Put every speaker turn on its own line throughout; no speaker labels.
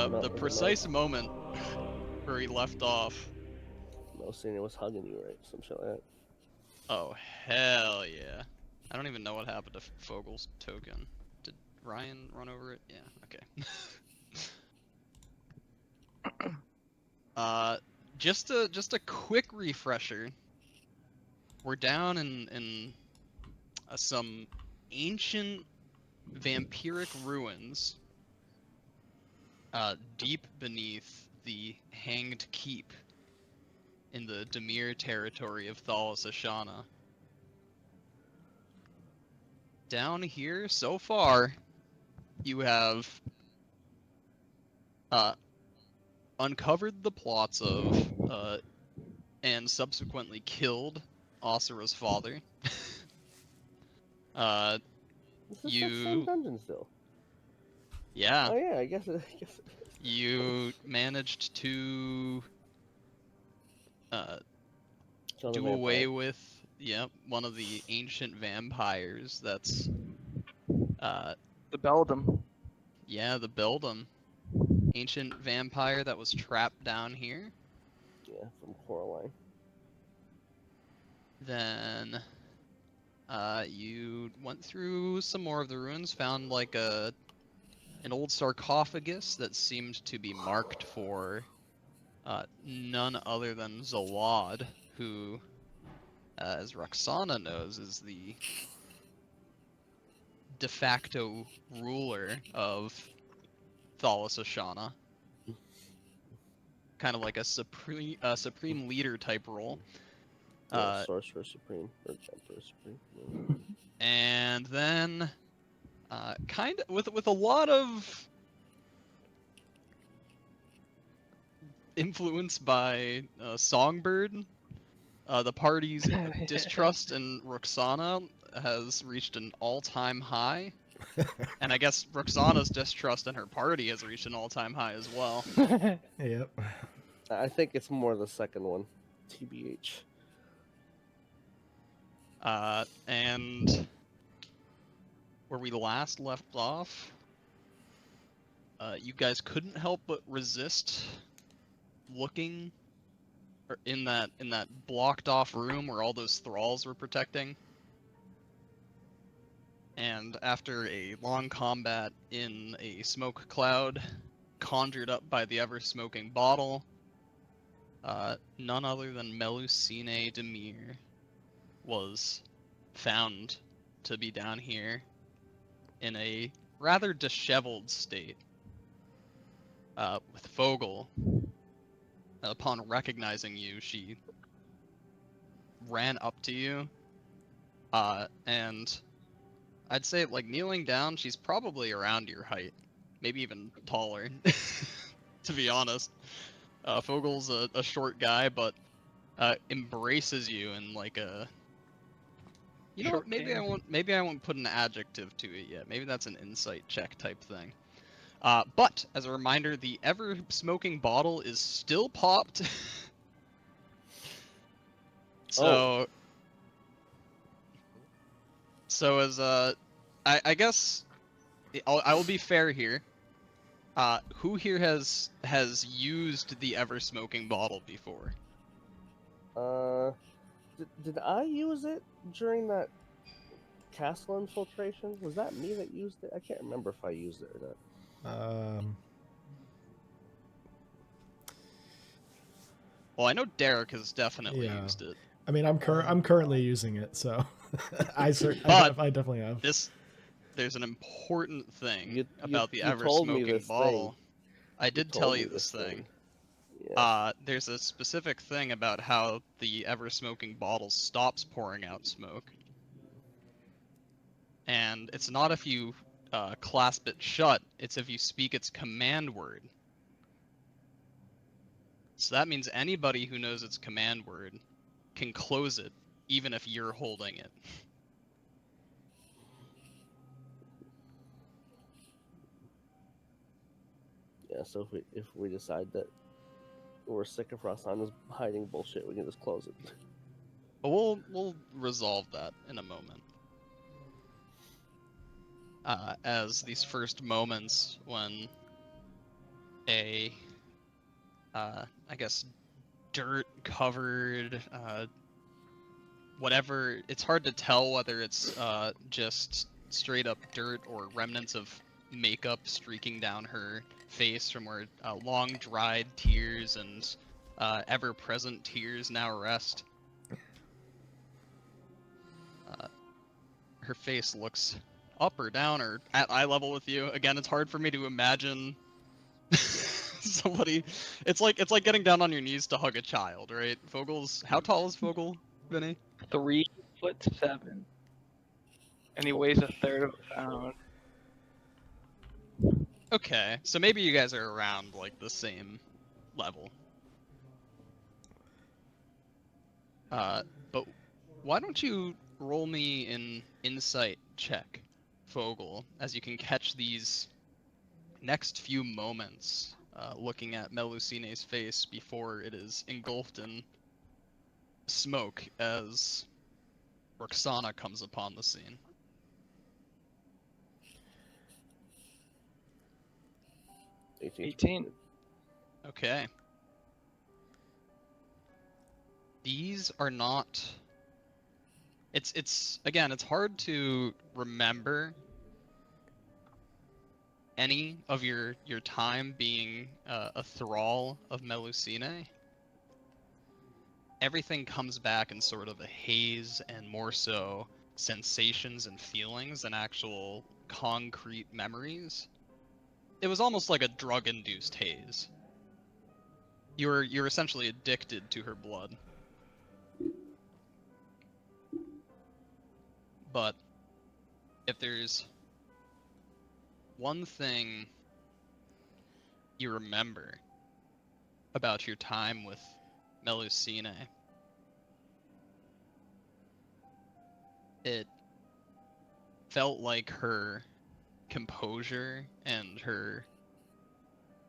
the precise moment where he left off.
Melusine was hugging you, right? Some shit like that.
Oh, hell yeah. I don't even know what happened to Fogel's token. Did Ryan run over it? Yeah, okay. Just a quick refresher. We're down in some ancient vampiric ruins, deep beneath the Hanged Keep in the Demir territory of Thalassashana. Down here, so far, you have uncovered the plots of and subsequently killed Asura's father.
Is this that same dungeon still?
Yeah.
Oh yeah, I guess.
You managed to do away with one of the ancient vampires. That's
the Beldam.
Yeah, the Beldam, ancient vampire that was trapped down here.
Yeah, from Coraline.
Then you went through some more of the ruins, found like an old sarcophagus that seemed to be marked for none other than Zalad, who, as Roksana knows, is the de facto ruler of Thalassashana. Kind of like a supreme leader type role.
Sorcerer Supreme, or Emperor Supreme.
And then, kind of with a lot of influence by Songbird, the party's distrust in Roksana has reached an all-time high. And I guess Roxana's distrust in her party has reached an all-time high as well.
Yep.
I think it's more the second one, TBH.
And where we last left off, you guys couldn't help but resist looking in that blocked off room where all those thralls were protecting. And after a long combat in a smoke cloud conjured up by the ever-smoking bottle, none other than Melusine Demir was found to be down here in a rather disheveled state. With Fogel, upon recognizing you, she ran up to you, and I'd say, like, kneeling down, she's probably around your height, maybe even taller, to be honest. Fogel's a short guy, but embraces you in like a, you know, maybe I won't put an adjective to it yet. Maybe that's an insight check type thing. But as a reminder, the ever-smoking bottle is still popped. So as I guess I will be fair here. Who here has used the ever-smoking bottle before?
Did I use it during that castle infiltration? Was that me that used it? I can't remember if I used it or not.
Well, I know Derek has definitely used it.
I mean, I'm currently using it, so I definitely have.
There's an important thing about the
you
ever-smoking bottle. I did tell you this thing.
Yeah.
There's a specific thing about how the ever-smoking bottle stops pouring out smoke. And it's not if you clasp it shut, it's if you speak its command word. So that means anybody who knows its command word can close it, even if you're holding it.
Yeah, so if we decide that we're sick of Roksana's hiding bullshit, we can just close it.
But we'll resolve that in a moment. As these first moments when a, I guess, dirt covered, whatever. It's hard to tell whether it's just straight up dirt or remnants of makeup streaking down her face from where long dried tears and ever present tears now rest. Her face looks up or down or at eye level with you. Again, it's hard for me to imagine somebody. It's like getting down on your knees to hug a child, right? Fogel's how tall is Fogel, Vinny?
3'7", and he weighs a third of a pound.
Okay, so maybe you guys are around like the same level. But why don't you roll me an insight check, Fogel, as you can catch these next few moments looking at Melusine's face before it is engulfed in smoke as Roksana comes upon the scene.
18.
Okay. These are not... It's again, it's hard to remember any of your time being a thrall of Melusine. Everything comes back in sort of a haze and more so sensations and feelings than actual concrete memories. It was almost like a drug-induced haze. You're essentially addicted to her blood. But if there's one thing you remember about your time with Melusine, it felt like her composure and her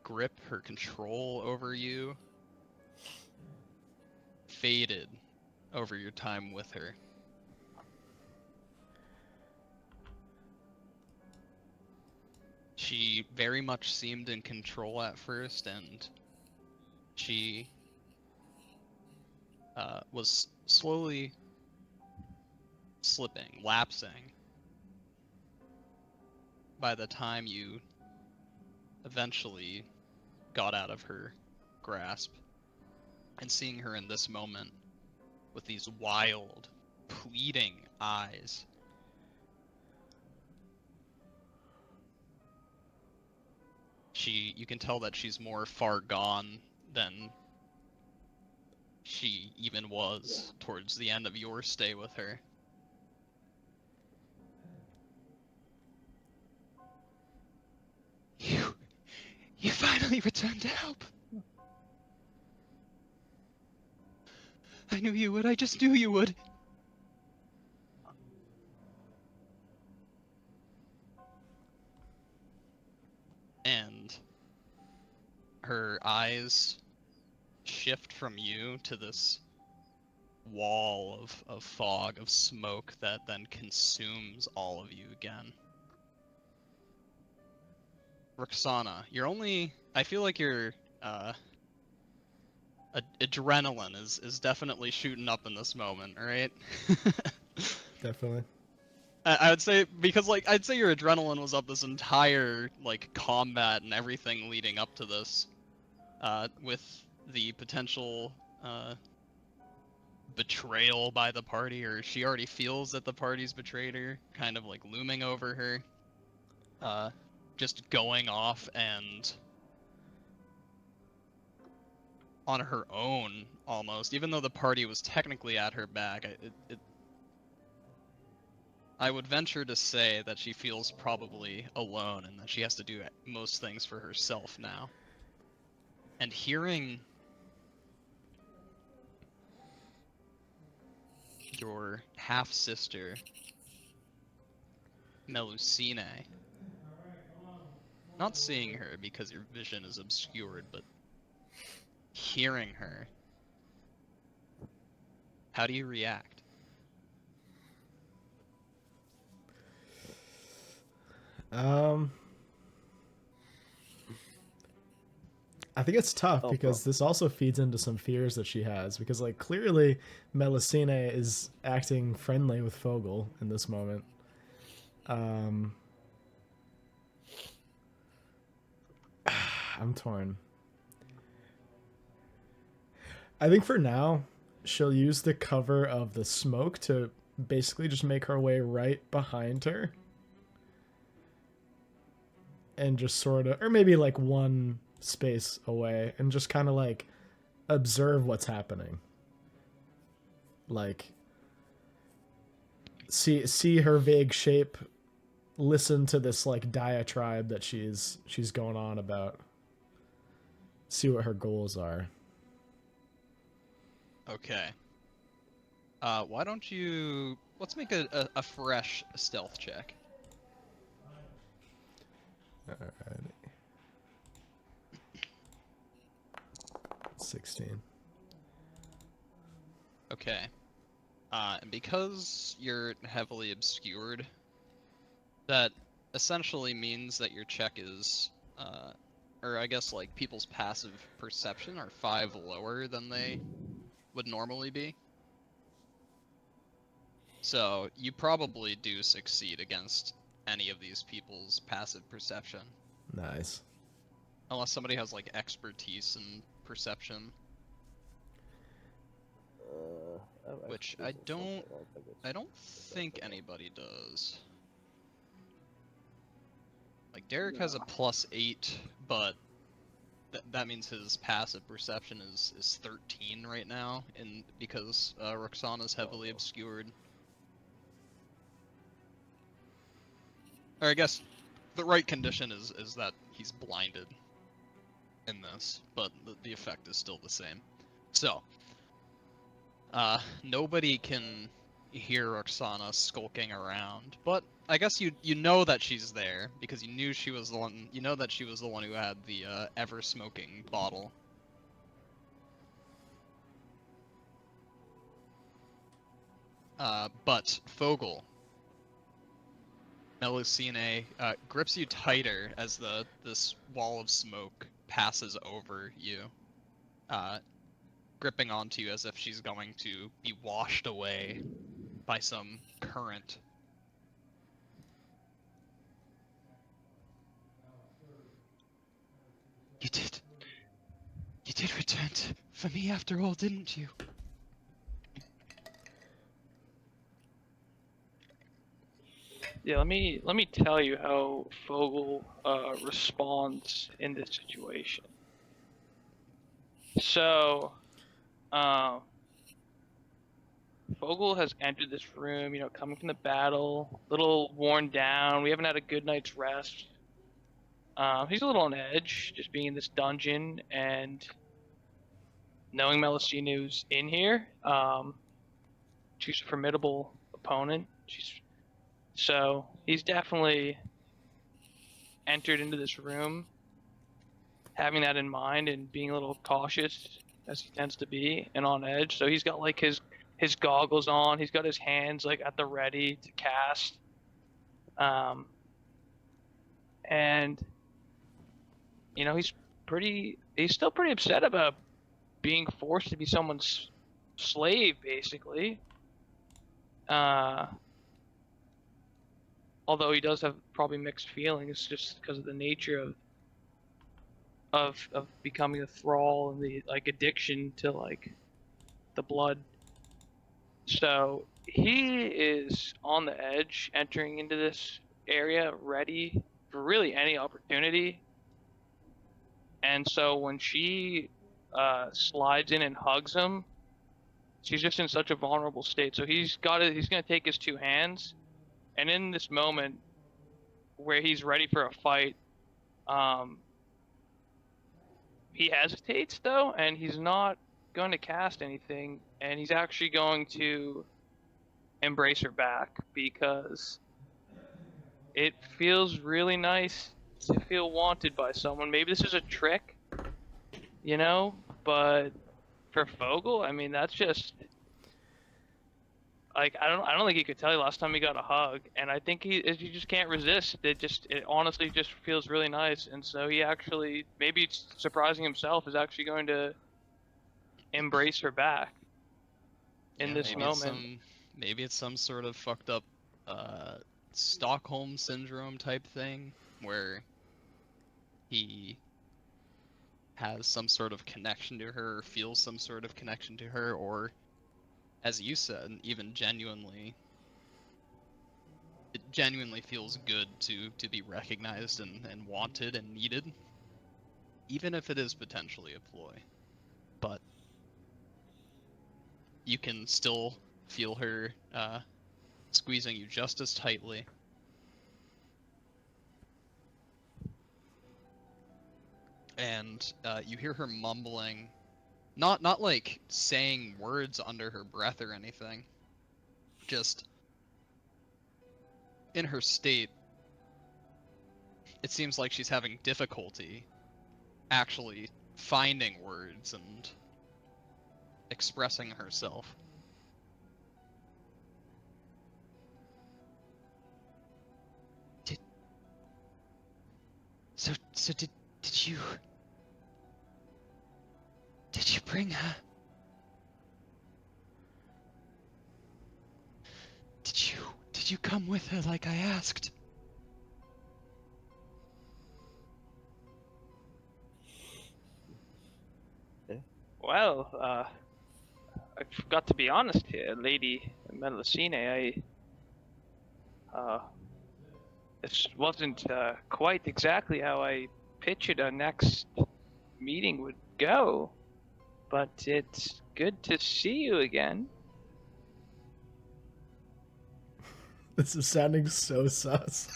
grip, her control over you faded over your time with her. She very much seemed in control at first, and she was slowly slipping, lapsing by the time you eventually got out of her grasp. And seeing her in this moment with these wild, pleading eyes, you can tell that she's more far gone than she even was towards the end of your stay with her. You finally returned to help. I knew you would. I just knew you would. And her eyes shift from you to this wall of fog, of smoke that then consumes all of you again. Roksana, I feel like your adrenaline is definitely shooting up in this moment, right?
Definitely.
I would say, because like I'd say your adrenaline was up this entire like combat and everything leading up to this, with the potential betrayal by the party, or she already feels that the party's betrayed her, kind of like looming over her, just going off and on her own almost, even though the party was technically at her back. I would venture to say that she feels probably alone and that she has to do most things for herself now. And hearing your half-sister, Melusine, not seeing her because your vision is obscured, but hearing her, how do you react?
Um, I think it's tough
Oh,
because this also feeds into some fears that she has. Because like clearly, Melusine is acting friendly with Fogel in this moment. I'm torn. I think for now, she'll use the cover of the smoke to basically just make her way right behind her. And just sort of, or maybe like one space away, and just kind of like observe what's happening. Like, see her vague shape, listen to this like diatribe that she's going on about. See what her goals are.
Okay. Why don't you... Let's make a fresh stealth check.
Alrighty. 16.
Okay. And because you're heavily obscured, that essentially means that your check is, or I guess like people's passive perception are 5 lower than they would normally be. So you probably do succeed against any of these people's passive perception.
Nice.
Unless somebody has like expertise in perception. Which I don't think anybody does. Like Derek has a +8, but that means his passive perception is 13 right now, and because Roksana's heavily obscured. Or I guess the right condition is that he's blinded in this, but the effect is still the same. So, nobody can hear Roksana skulking around, but I guess you know that she's there because you knew she was the one. You know that she was the one who had the ever smoking bottle. But Fogel, Melusine grips you tighter as this wall of smoke passes over you, gripping onto you as if she's going to be washed away by some current. You did return for me after all, didn't you?
Yeah, let me tell you how Fogel responds in this situation. So, Fogel has entered this room, coming from the battle, a little worn down. We haven't had a good night's rest. He's a little on edge, just being in this dungeon and knowing Melusine's in here. She's a formidable opponent. So he's definitely entered into this room having that in mind and being a little cautious, as he tends to be, and on edge. So he's got like his goggles on. He's got his hands like at the ready to cast. And he's still pretty upset about being forced to be someone's slave, basically. Although he does have probably mixed feelings just because of the nature of becoming a thrall and the like addiction to like the blood. So he is on the edge, entering into this area, ready for really any opportunity. And so when she slides in and hugs him, she's just in such a vulnerable state. So he's gonna take his 2 hands, and in this moment where he's ready for a fight, he hesitates though, and he's not going to cast anything, and he's actually going to embrace her back because it feels really nice to feel wanted by someone. Maybe this is a trick, but for Fogel, I mean, that's just Like I don't think he could tell you last time he got a hug, and I think he just can't resist. It honestly just feels really nice, and so he actually, maybe it's surprising himself, is actually going to embrace her back in
Yeah,
this moment.
maybe it's some sort of fucked up Stockholm syndrome type thing where he has some sort of connection to her, or feels some sort of connection to her, or as you said, even it genuinely feels good to be recognized and wanted and needed, even if it is potentially a ploy. But you can still feel her squeezing you just as tightly. And you hear her mumbling, not like saying words under her breath or anything, just in her state, it seems like she's having difficulty actually finding words and expressing herself. So did you bring her? Did you come with her like I asked?
Well, I've got to be honest here, Lady Melusine. This wasn't quite exactly how I pictured our next meeting would go, but it's good to see you again.
This is sounding so sus.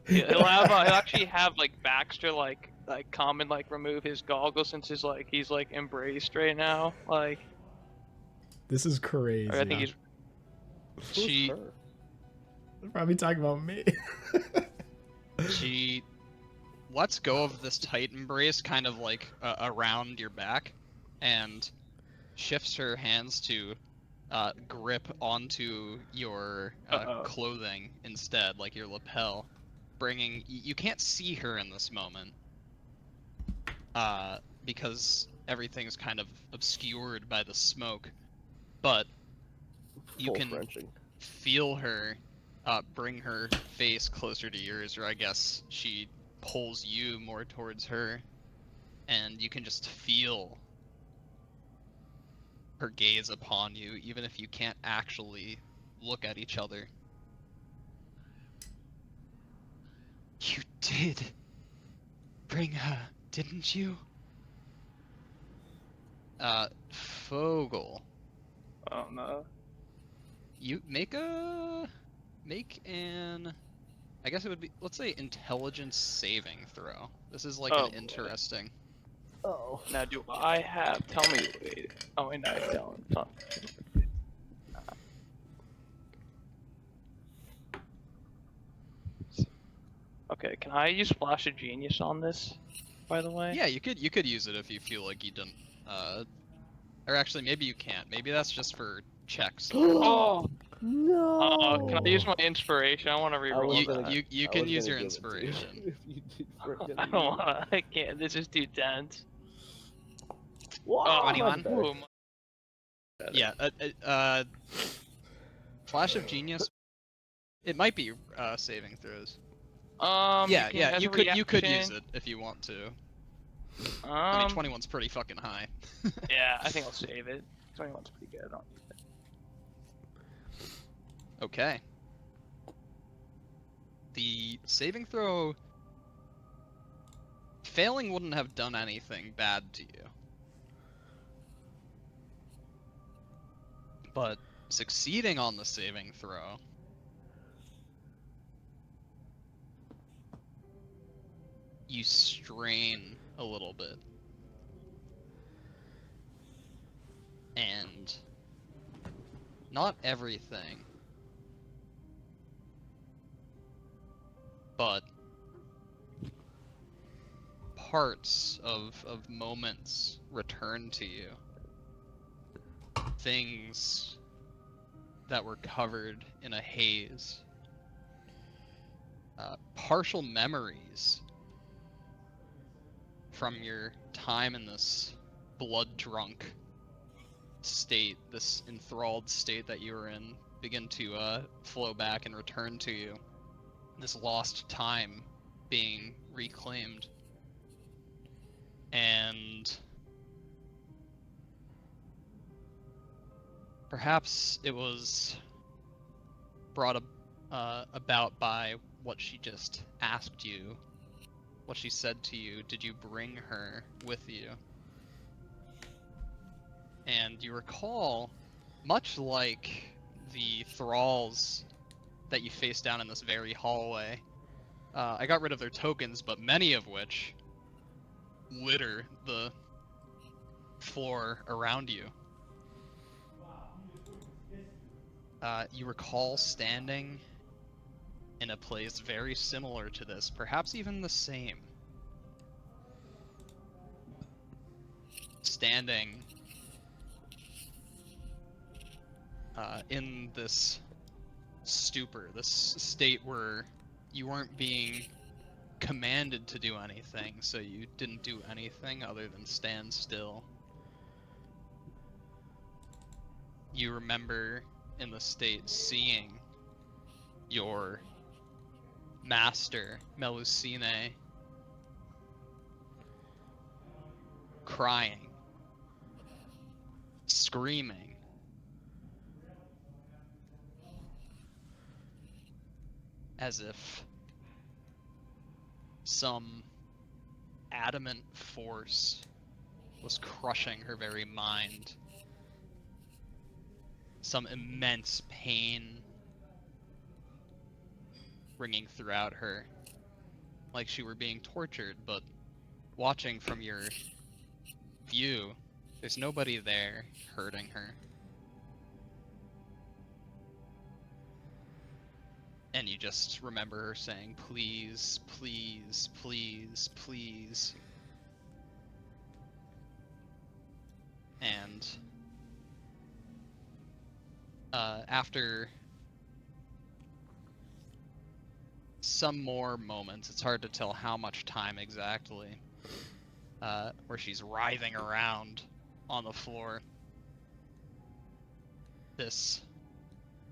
He'll actually have like Baxter like come and like remove his goggles since he's like embraced right now. Like,
This is crazy.
or I think he's
Who's her?
They're probably talking about me.
She lets go of this tight embrace, kind of like around your back, and shifts her hands to grip onto your clothing instead, like your lapel, bringing. You can't see her in this moment, because everything's kind of obscured by the smoke, but you
Full
can
Frenching.
feel her bring her face closer to yours, or I guess she pulls you more towards her, and you can just feel her gaze upon you, even if you can't actually look at each other. You did bring her, didn't you? Fogel.
oh no.
You make an, I guess it would be, let's say, intelligence saving throw. This is like
Oh,
an
boy.
interesting.
Oh.
Now do I have? Tell me. Wait. Oh wait, no, I don't. It's not- Okay, can I use Flash of Genius on this? By the way.
Yeah, you could use it if you feel like you didn't. Or actually, maybe you can't. Maybe that's just for checks.
Oh.
No.
Can I use my inspiration? I want to
I
reroll
was
You
gonna-
that.
you
I
can
was
use
gonna
your
give it to you
inspiration.
if you did frickin'
I don't wanna. I can't. This is too tense.
Wow,
Oh,
much
21.
better.
Ooh,
Yeah. Flash of Genius. It might be saving throws. Yeah,
can-
yeah.
as
You
a
could use
reaction-
it if you want to. I mean, 21's pretty fucking high.
Yeah, I think I'll save it. 21's pretty good. I don't use it.
Okay. The saving throw. Failing wouldn't have done anything bad to you. But succeeding on the saving throw. You strain a little bit. And not everything, but parts of moments return to you. Things that were covered in a haze. Partial memories from your time in this blood-drunk state, this enthralled state that you were in, begin to flow back and return to you. This lost time being reclaimed. And perhaps it was brought about by what she just asked you, what she said to you. Did you bring her with you? And you recall, much like the thralls that you faced down in this very hallway, I got rid of their tokens, but many of which litter the floor around you. You recall standing in a place very similar to this, perhaps even the same. Standing in this stupor, this state where you weren't being commanded to do anything, so you didn't do anything other than stand still. You remember in the state seeing your master, Melusine, crying, screaming, as if some adamant force was crushing her very mind. Some immense pain ringing throughout her, like she were being tortured, but watching from your view, there's nobody there hurting her. And you just remember her saying, please, please, please, please. And after some more moments, it's hard to tell how much time exactly, where she's writhing around on the floor, this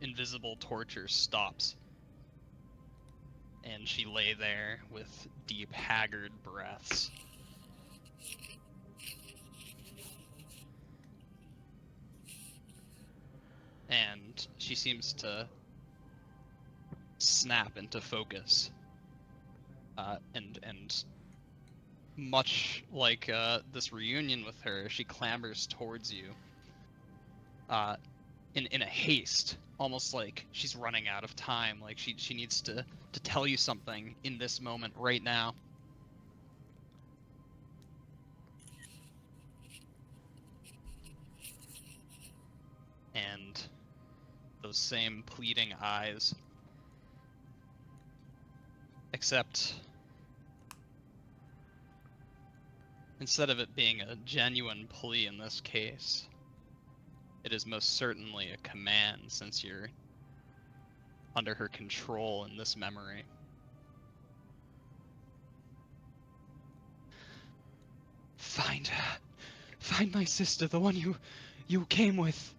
invisible torture stops. And she lay there with deep, haggard breaths. And she seems to snap into focus. And much like this reunion with her, she clambers towards you in a haste, almost like she's running out of time, like she needs to tell you something in this moment right now. And those same pleading eyes, except instead of it being a genuine plea in this case, it is most certainly a command, since you're under her control in this memory. Find her. Find my sister, the one you came with.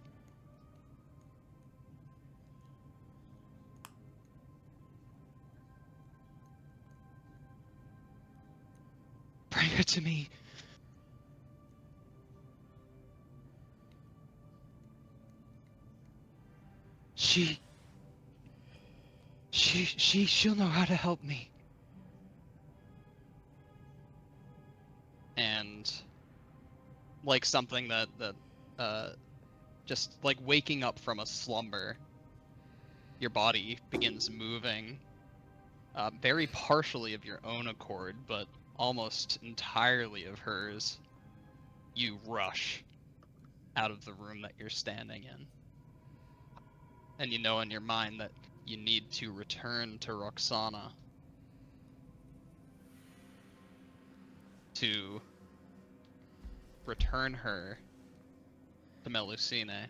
Bring her to me. She'll know how to help me. And like something that just like waking up from a slumber, your body begins moving, very partially of your own accord, but almost entirely of hers. You rush out of the room that you're standing in. And you know in your mind that you need to return to Roksana to return her to Melusine.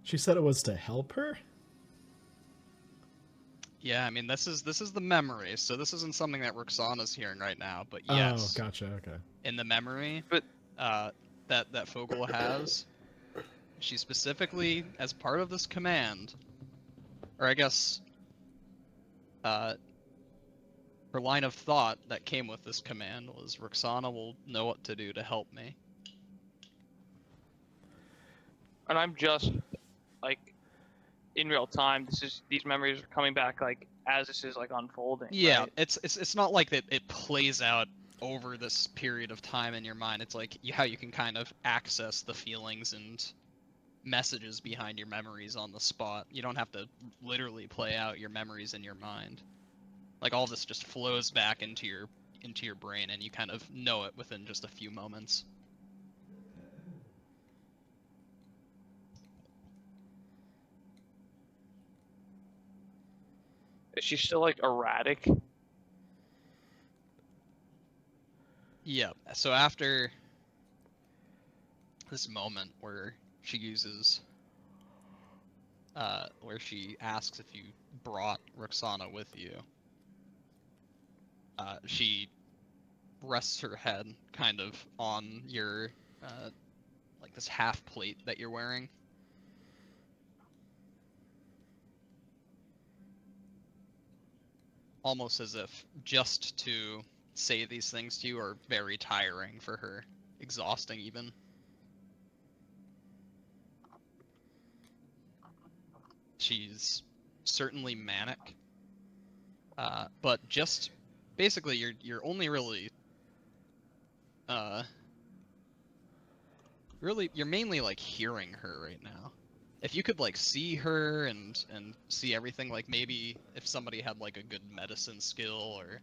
She said it was to help her?
Yeah, I mean this is the memory, so this isn't something that Roksana's hearing right now, but
Oh,
yes,
gotcha, okay.
in the memory
But
that Fogel has, she specifically, as part of this command, or I guess her line of thought that came with this command was Roksana will know what to do to help me.
and I'm just like in real time. These memories are coming back like as this is like unfolding.
Yeah,
Right?
it's not like that it plays out over this period of time in your mind. It's like how you can kind of access the feelings and messages behind your memories on the spot. You don't have to literally play out your memories in your mind. Like all this just flows back into your brain and you kind of know it within just a few moments.
Is she still like erratic?
Yeah, so after this moment where she uses where she asks if you brought Roksana with you, she rests her head kind of on your like this half plate that you're wearing. Almost as if just to say these things to you are very tiring for her, exhausting even. She's certainly manic, but just basically you're only really you're mainly like hearing her right now. If you could like see her and see everything, like maybe if somebody had like a good medicine skill, or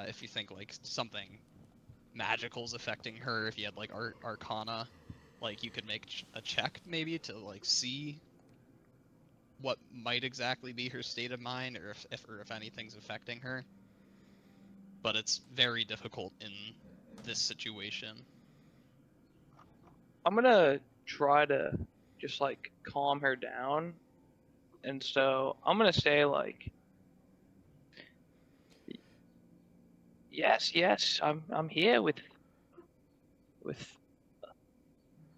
if you think like something magical's affecting her, if you had like arcana, like you could make a check maybe to like see what might exactly be her state of mind, or if anything's affecting her. But it's very difficult in this situation.
I'm gonna try to just like calm her down, and so I'm gonna say like, yes, I'm here with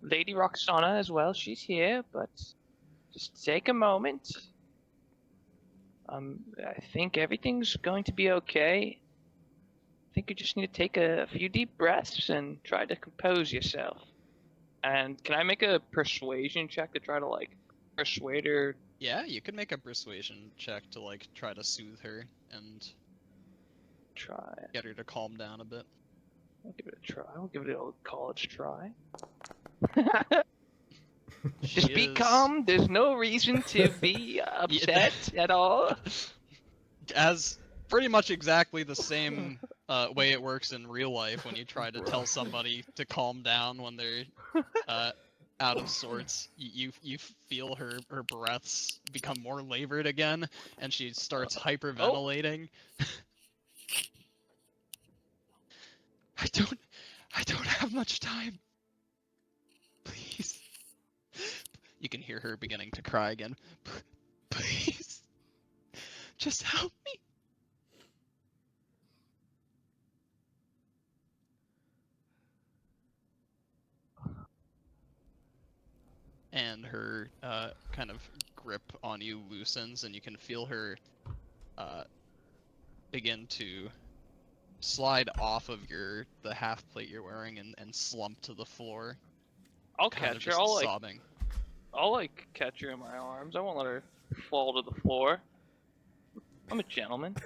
Lady Roksana as well. She's here, but just take a moment. I think everything's going to be okay. I think you just need to take a few deep breaths and try to compose yourself. And can I make a persuasion check to try to like persuade her?
Yeah, you could make a persuasion check to like try to soothe her and
Try.
get her to calm down a bit.
I'll give it a try. I'll give it a old college try. Just be calm. There's no reason to be upset at all.
As pretty much exactly the same way it works in real life when you try to tell somebody to calm down when they're out of sorts. You feel her breaths become more labored again, and she starts hyperventilating. I don't have much time. Please. You can hear her beginning to cry again. Please. Just help me. And her kind of grip on you loosens, and you can feel her begin to slide off of the half plate you're wearing and slump to the floor.
I'll
Kind of
catch her.
just
I'll like
sobbing.
catch her in my arms. I won't let her fall to the floor. I'm a gentleman.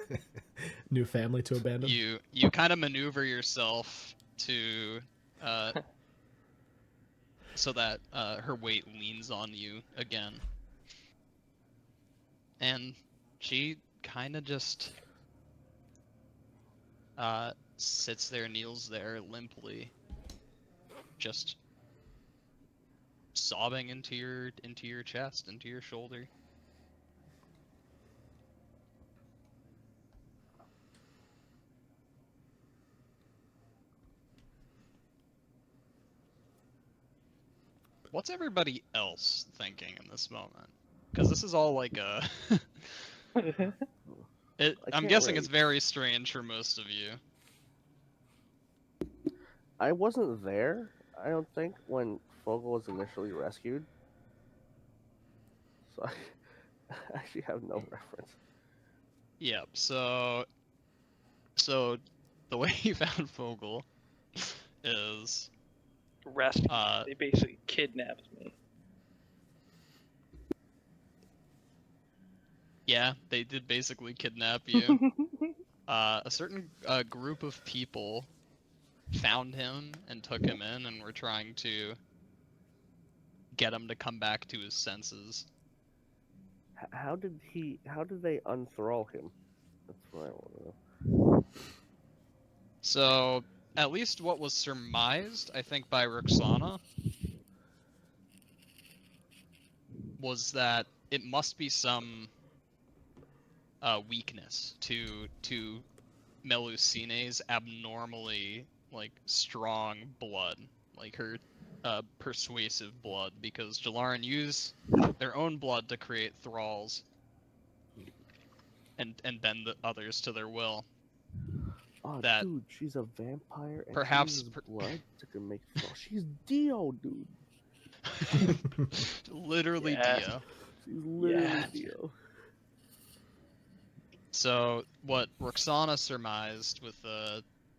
New family to abandon?
You kind of maneuver yourself to so that her weight leans on you again. And she kind of just sits there, kneels there limply, just sobbing into your chest, into your shoulder. what's everybody else thinking in this moment? Because this is all like a.
I
I'm
can't
guessing
really-
it's very strange for most of you.
I wasn't there, I don't think, when Fogel was initially rescued. So I actually have no reference.
Yep. So the way you found Fogel is
Rescue. They basically kidnapped me.
yeah, they did basically kidnap you. A certain group of people found him and took him in and were trying to get him to come back to his senses.
How did they unthrall him? That's what I want to know.
So, at least what was surmised, I think, by Roksana was that it must be some weakness to Melusine's abnormally like strong blood, like her persuasive blood, because Jalaran use their own blood to create thralls and bend the others to their will.
Oh,
That
dude, she's a vampire and
perhaps
she uses blood to make thrall. She's Dio, dude.
literally
Yes.
Dio.
She's literally
Yes.
Dio.
So what Roksana surmised with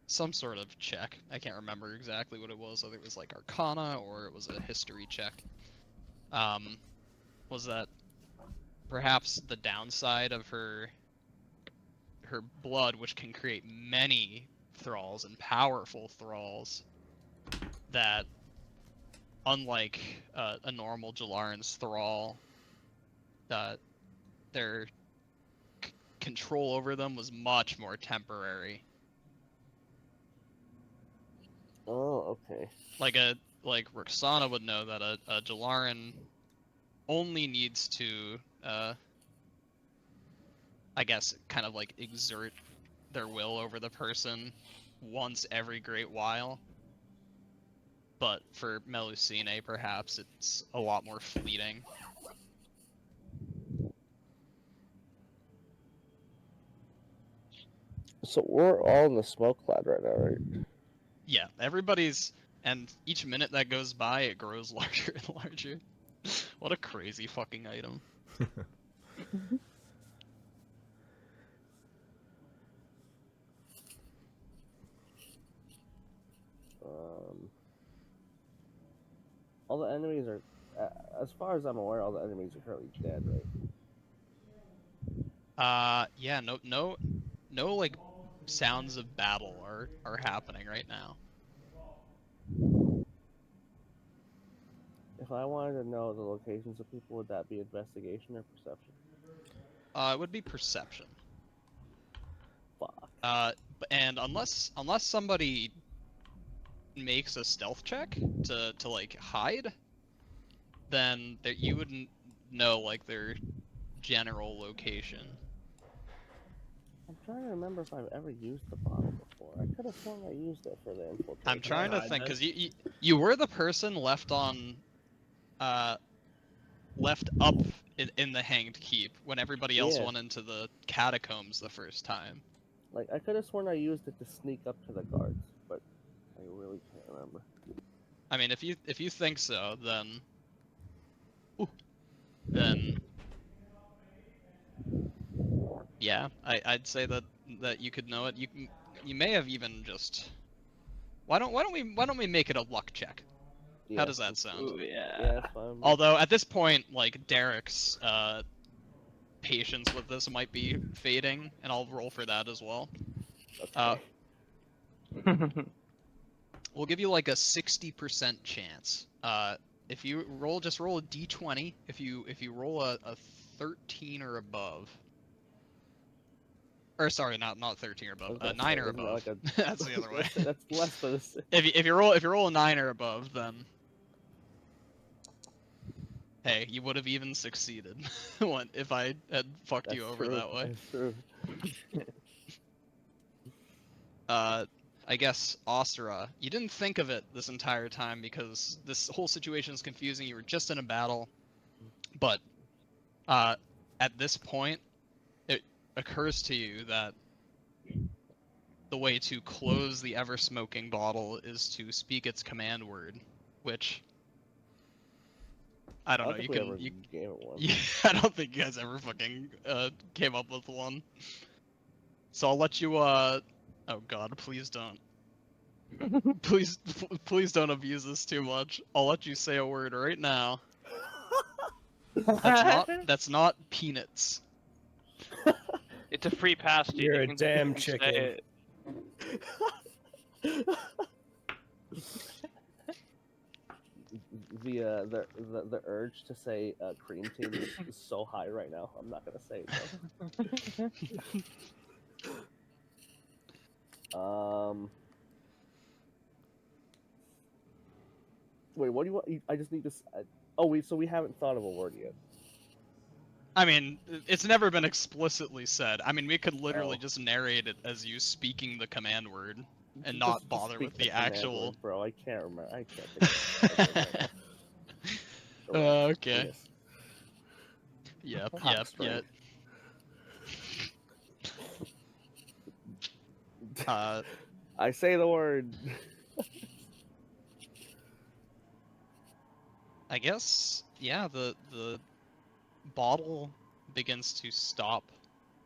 some sort of check, I can't remember exactly what it was, whether it was like Arcana or it was a history check, was that perhaps the downside of her blood, which can create many thralls and powerful thralls, that unlike a normal Jalaran's thrall, their control over them was much more temporary.
Oh, okay.
Like Roksana would know that a Jalaran only needs to I guess kind of like exert their will over the person once every great while. But for Melusine, perhaps it's a lot more fleeting.
So we're all in the smoke cloud right now, right?
Yeah, everybody's, and each minute that goes by, it grows larger and larger. What a crazy fucking item.
All the enemies are, as far as I'm aware, all the enemies are currently dead, right?
Yeah, no like sounds of battle are happening right now.
If I wanted to know the locations of people, would that be investigation or perception?
It would be perception.
Fuck.
And unless somebody makes a stealth check to like hide, then you wouldn't know like their general location.
I'm trying to remember if I've ever used the bottle before. I could have sworn I used it for the infiltration.
I'm trying to
hide
think,
this?
because you were the person left on left up in the hanged keep when everybody else
Yeah.
went into the catacombs the first time.
Like, I could have sworn I used it to sneak up to the guards, but I really can't remember.
I mean, if you think so, then yeah, I'd say that you could know it. You may have even just why don't we make it a luck check?
Yeah,
How does that sound?
Ooh, yeah.
Yeah, it's fine.
Although at this point, like Derek's patience with this might be fading, and I'll roll for that as well.
Okay.
We'll give you like a 60% chance. If you just roll a d20. If you roll a 13 or above, or sorry, not 13 or above,
I was gonna
9
say,
or
isn't that
above.
like a-
That's the other way.
That's less than a six.
If you roll a 9 or above, then hey, you would have even succeeded. If I had fucked
That's
you over
true.
that way.
That's true.
I guess, Asura, you didn't think of it this entire time because this whole situation is confusing. You were just in a battle. But at this point, it occurs to you that the way to close the ever-smoking bottle is to speak its command word, which I don't know.
think
You
we
can,
ever gave it one.
yeah, I don't think you guys ever fucking came up with one. So I'll let you. Oh God, please don't. Please don't abuse this too much. I'll let you say a word right now. That's not peanuts.
It's a free pass, dude.
You're
You
a
can-
damn
you can say
chicken.
it.
The urge to say cream team is so high right now. I'm not gonna say it though. Wait, what do you want? I just need to. Oh wait, so we haven't thought of a word yet.
I mean, it's never been explicitly said. I mean, we could literally
Oh.
just narrate it as you speaking the command word and
Just-
not
just
bother
speak
with the
command
actual.
word, bro. I can't remember. I can't think of the word right now. Correct.
Okay.
Penis.
Yep.
Cock
Yep.
string.
Yep.
I say the word.
I guess, yeah, the bottle begins to stop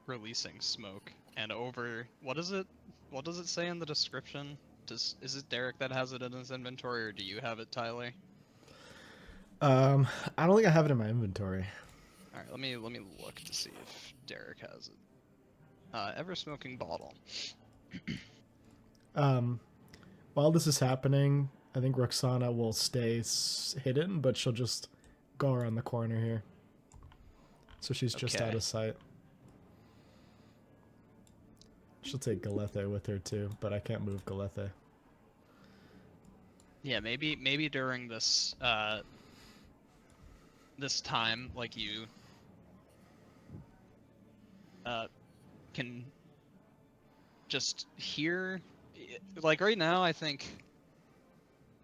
releasing smoke, and over what is it? What does it say in the description? Is it Derek that has it in his inventory, or do you have it, Tyler?
I don't think I have it in my inventory.
All right, let me look to see if Derek has it. Ever smoking bottle.
While this is happening, I think Roksana will stay hidden, but she'll just go around the corner here. So she's just
Okay.
out of sight. She'll take Galethe with her too, but I can't move Galethe.
Yeah, maybe during this this time, like you can just hear, like right now, I think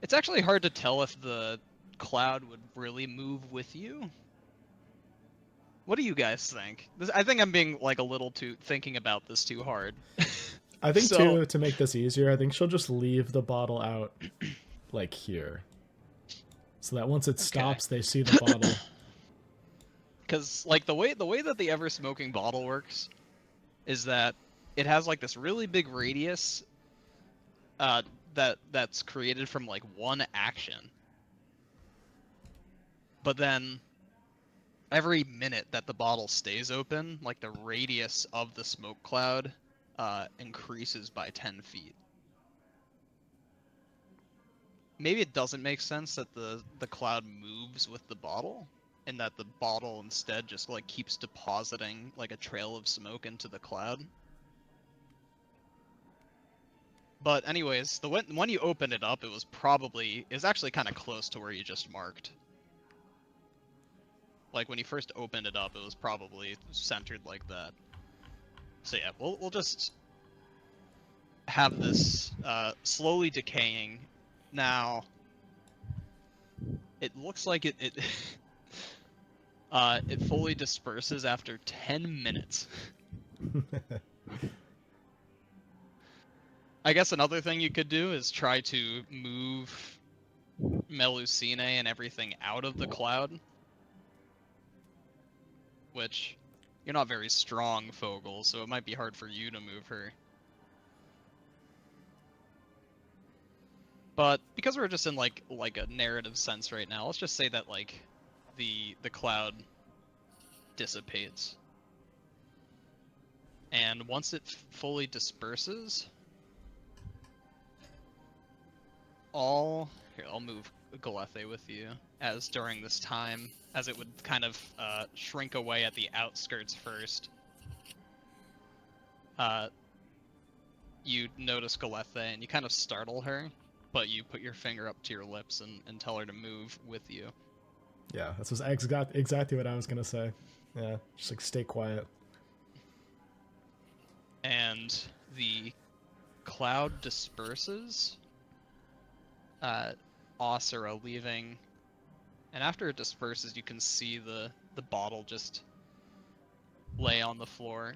it's actually hard to tell if the cloud would really move with you. What do you guys think? I think I'm being like a little too thinking about this too hard.
I think
So-
too, to make this easier, I think she'll just leave the bottle out like here. So that once it stops, they see the bottle.
Because like the way that the ever smoking bottle works is that it has like this really big radius that's created from like one action. But then every minute that the bottle stays open, like the radius of the smoke cloud increases by 10 feet. Maybe it doesn't make sense that the cloud moves with the bottle, and that the bottle instead just like keeps depositing like a trail of smoke into the cloud. But anyways, when you opened it up, it was actually kind of close to where you just marked. Like when you first opened it up, it was probably centered like that. So yeah, we'll just have this slowly decaying. Now, it looks like it it fully disperses after 10 minutes. I guess another thing you could do is try to move Melusine and everything out of the cloud. Which, you're not very strong, Fogel, so it might be hard for you to move her. But because we're just in like a narrative sense right now, let's just say that like the cloud dissipates. And once it fully disperses, here, I'll move Galethe with you, as during this time, as it would kind of shrink away at the outskirts first. You notice Galethe and you kind of startle her, but you put your finger up to your lips and tell her to move with you.
Yeah, that's exactly what I was gonna say. Yeah, just like stay quiet.
And the cloud disperses, Osira leaving, and after it disperses, you can see the bottle just lay on the floor,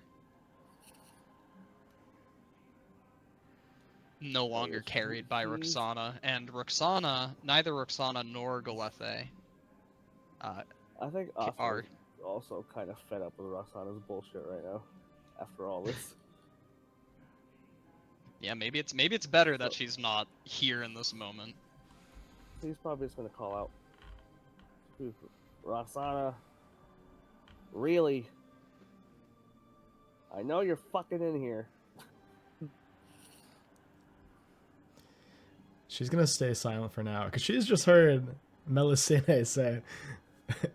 no longer
it's
carried by
he's-
Roksana, and neither Roksana nor Galethe,
I think
are-
Oscar's also kind of fed up with Roxana's bullshit right now. After all this,
yeah, maybe it's better that
So-
she's not here in this moment.
he's probably just gonna call out, "Dude, Roxana, really? I know you're fucking in here."
She's gonna stay silent for now because she's just heard Melusine say,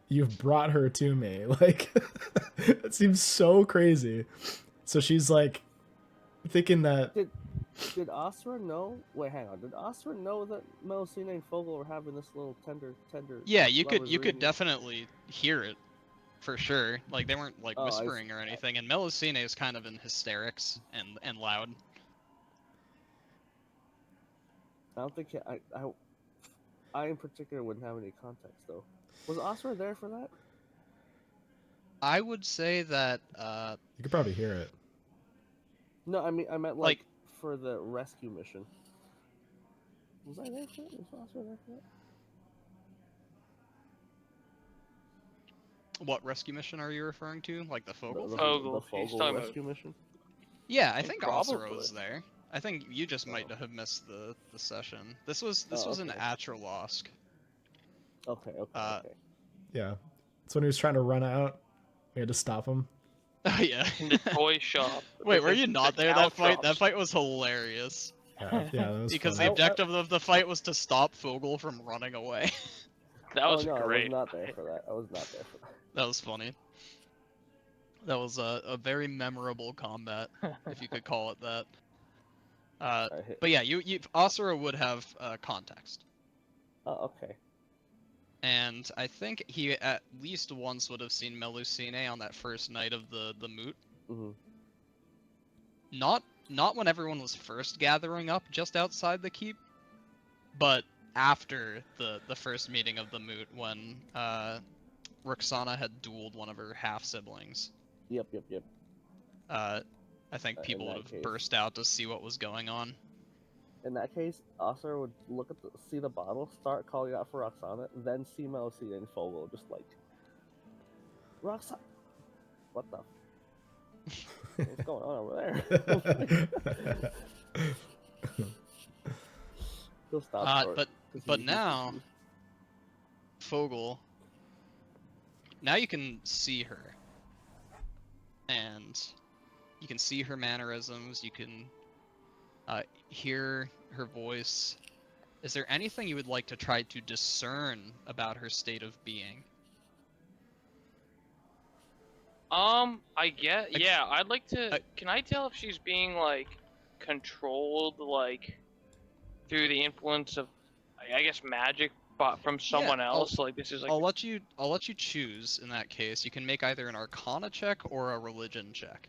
"You've brought her to me." Like, it seems so crazy. So she's like thinking that.
Did Asra know? Wait, hang on. Did Asra know that Melusine and Fogel were having this little tender?
Yeah, you could
lovers' reunion?
definitely hear it for sure. Like they weren't like
Oh, I
whispering or anything, and Melusine is kind of in hysterics and loud.
I don't think I in particular wouldn't have any context though. Was Asra there for that?
I would say that
You could probably hear it.
No, I mean I meant
Like-
like for the rescue mission. Was I there for it? Was Asra there for that?
what rescue mission are you referring to? Like the Fogel?
The,
thing?
Fogel.
the
He's
Fogel
talking about-
rescue mission.
Yeah, I think Asura
Probably.
was there. I think you just might
Oh.
have missed the session. This was an
okay.
Atralosk.
Okay, okay,
Uh,
okay.
Yeah. It's when he was trying to run out. We had to stop him.
Oh yeah.
In the toy shop.
Wait, were
The-
you not
the
there
cow
that fight? That
drops.
fight was hilarious.
Yeah, that was
Because
fun.
the objective of the fight was to stop Fogel from running away.
That was
oh no,
great.
I was not there for that. I was not there for that.
That was funny. That was a very memorable combat, if you could call it that.
I hit.
But yeah, Asura would have context.
Oh, okay.
And I think he at least once would have seen Melusine on that first night of the moot.
hmm
Not when everyone was first gathering up just outside the keep, but after the first meeting of the moot when Roksana had dueled one of her half siblings.
Yep.
I think
In
people would
that
have
case.
burst out to see what was going on.
In that case, Asra would look at see the bottle, start calling out for Roxana, then see Melusine and Fogel just like, Roxana, what the? What's going on over there? He'll stop short, 'cause
but
he's
now-
confused.
Fogel. Now you can see her. And you can see her mannerisms, you can hear her voice. Is there anything you would like to try to discern about her state of being?
I get.
Like-
Yeah, I'd like to.
I-
Can I tell if she's being like controlled, like through the influence of, I guess, magic, but from someone
I'll-
else? Like this is like.
I'll let you choose in that case. You can make either an Arcana check or a Religion check.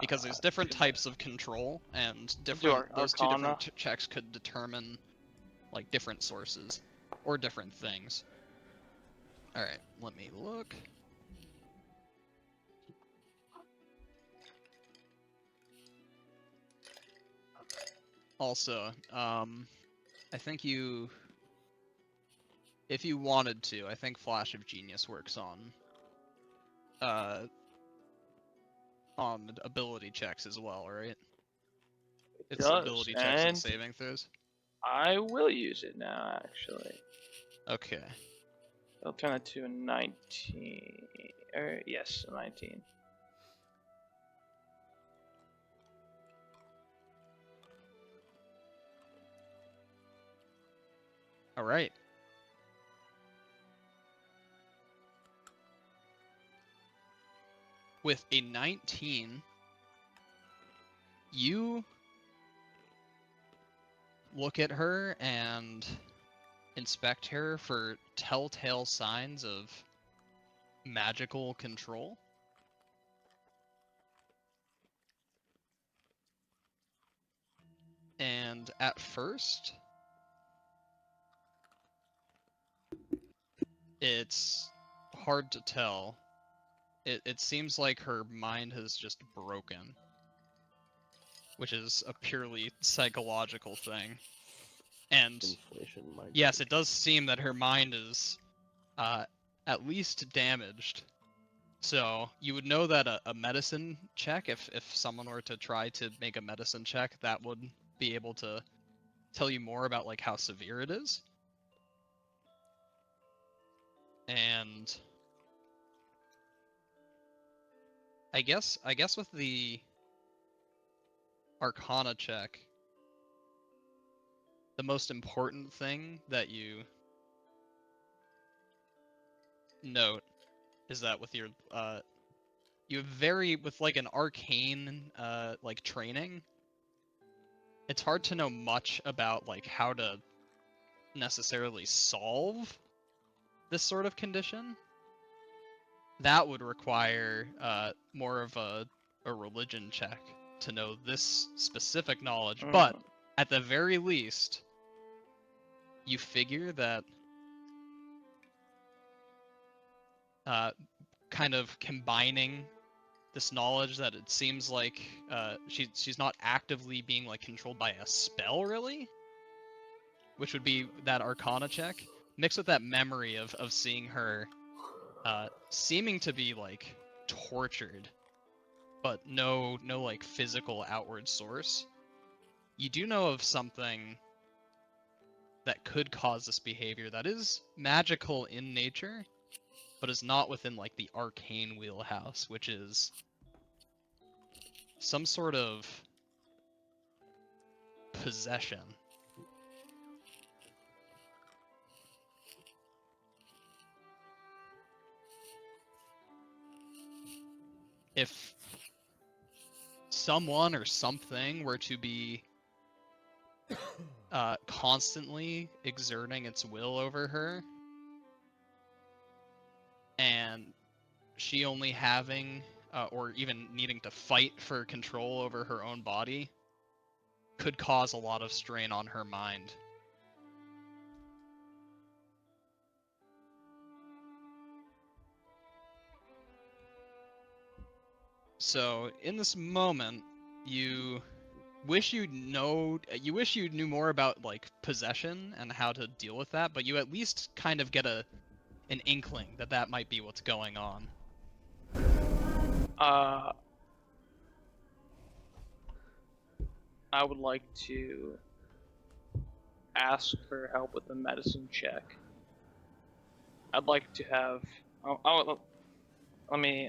Because there's different types of control, and those two
Arcana.
different checks could determine like different sources or different things. All right, let me look. Also, I think if you wanted to, I think Flash of Genius works on ability checks as well, right? It's
does,
ability checks and
and-
saving throws.
I will use it now, actually.
Okay.
I'll turn it to a 19. Yes, a 19.
All right. With a 19, you look at her and inspect her for telltale signs of magical control. And at first, it's hard to tell. It seems like her mind has just broken, which is a purely psychological thing. And
Inflation, my
yes,
God.
it does seem that her mind is at least damaged. So you would know that a medicine check, if someone were to try to make a medicine check, that would be able to tell you more about like how severe it is. And I guess with the Arcana check, the most important thing that you note is that with your you have with like an arcane like training, it's hard to know much about like how to necessarily solve this sort of condition. That would require more of a religion check to know this specific knowledge. But at the very least, you figure that kind of combining this knowledge that it seems like she's not actively being like controlled by a spell really, which would be that Arcana check, mixed with that memory of seeing her seeming to be like tortured, but no like physical outward source. You do know of something that could cause this behavior that is magical in nature, but is not within like the arcane wheelhouse, which is some sort of possession. If someone or something were to be constantly exerting its will over her, and she only having or even needing to fight for control over her own body, could cause a lot of strain on her mind. So in this moment, you wish you knew more about like possession and how to deal with that, but you at least kind of get an inkling that that might be what's going on.
I would like to ask for help with a medicine check. I'd like to have. Let me.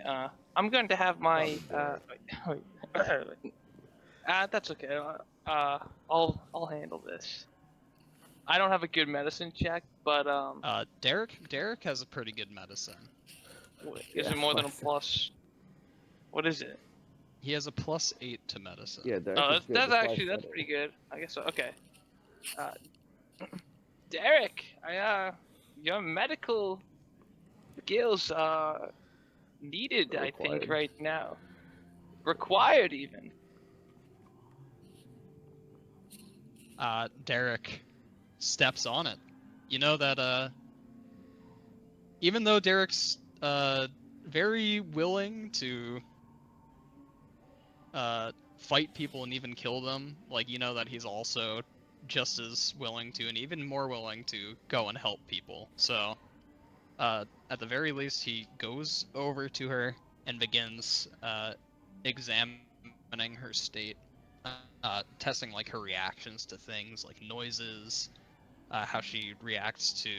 I'm going to have my. That's okay. I'll handle this. I don't have a good medicine check, but
Derek has a pretty good medicine.
Is it more than a plus? What is it?
He has a +8 to medicine.
Yeah, Derek
Oh,
is good.
that's
why I
actually
said it.
pretty good. I guess so. Okay. Derek, your medical skills are needed, I think,
Required.
right now. Required, even.
Derek steps on it. You know that even though Derek's very willing to fight people and even kill them, like you know that he's also just as willing to and even more willing to go and help people. So at the very least, he goes over to her and begins examining her state, testing like her reactions to things like noises, how she reacts to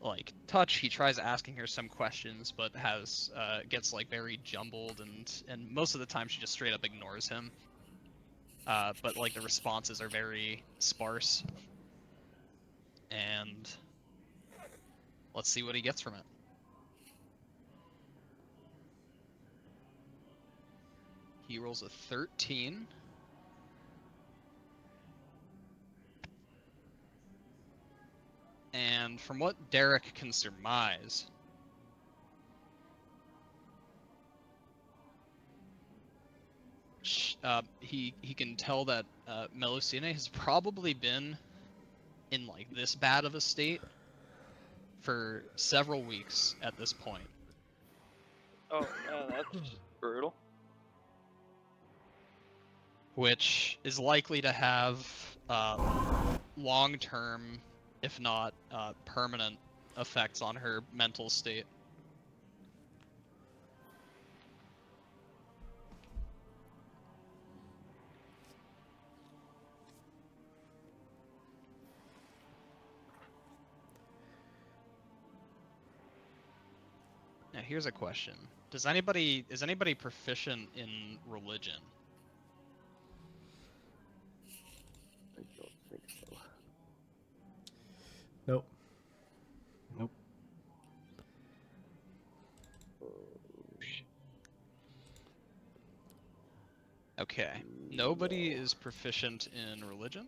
like touch. He tries asking her some questions, but gets like very jumbled, and most of the time she just straight up ignores him. But like the responses are very sparse, and let's see what he gets from it. He rolls a 13. And from what Derek can surmise, he can tell that Melusine has probably been in like this bad of a state for several weeks at this point,
Oh man, that's brutal.
which is likely to have long-term, if not permanent, effects on her mental state. Now here's a question. Is anybody proficient in religion?
I don't think so.
Nope.
Nope.
Okay. Nobody is proficient in religion.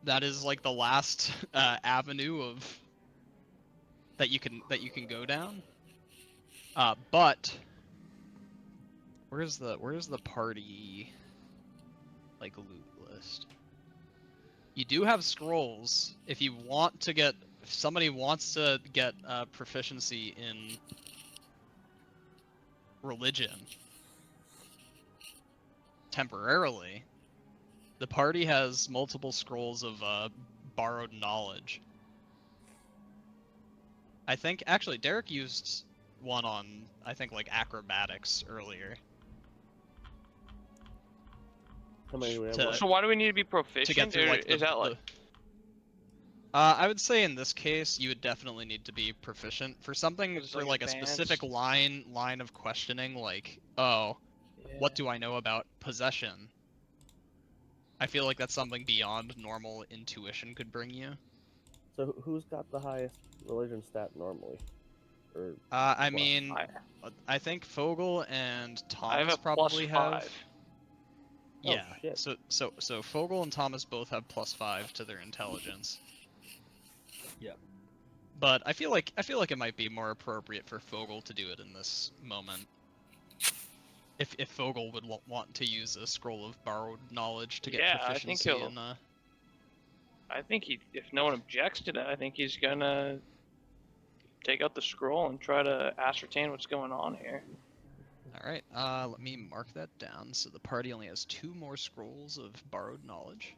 That is like the last avenue of that you can go down. But where's the party like loot list? You do have scrolls if you want to get, if somebody wants to get proficiency in religion temporarily. The party has multiple scrolls of borrowed knowledge. I think actually Derek used one on, I think, like acrobatics earlier.
How many do we have
To-
left?
So why do we need to be proficient?
to get through
or
like
is that like
I would say in this case you would definitely need to be proficient for something,
It's
for
like
like a specific
advanced.
line of questioning, like, oh, what do I know about possession? I feel like that's something beyond normal intuition could bring you.
So who's got the highest religion stat normally? Or
I
plus?
mean, I think Fogel and
I have
Thomas
a
probably
+5.
have.
Oh,
Yeah.
shit.
So Fogel and Thomas both have +5 to their intelligence.
Yeah.
But I feel like it might be more appropriate for Fogel to do it in this moment. If Fogel would want to use a scroll of borrowed knowledge to get
Yeah, I think
proficiency
he'll-
in
I think he, if no one objects to that, I think he's gonna take out the scroll and try to ascertain what's going on here.
Alright, let me mark that down. So the party only has 2 more scrolls of borrowed knowledge.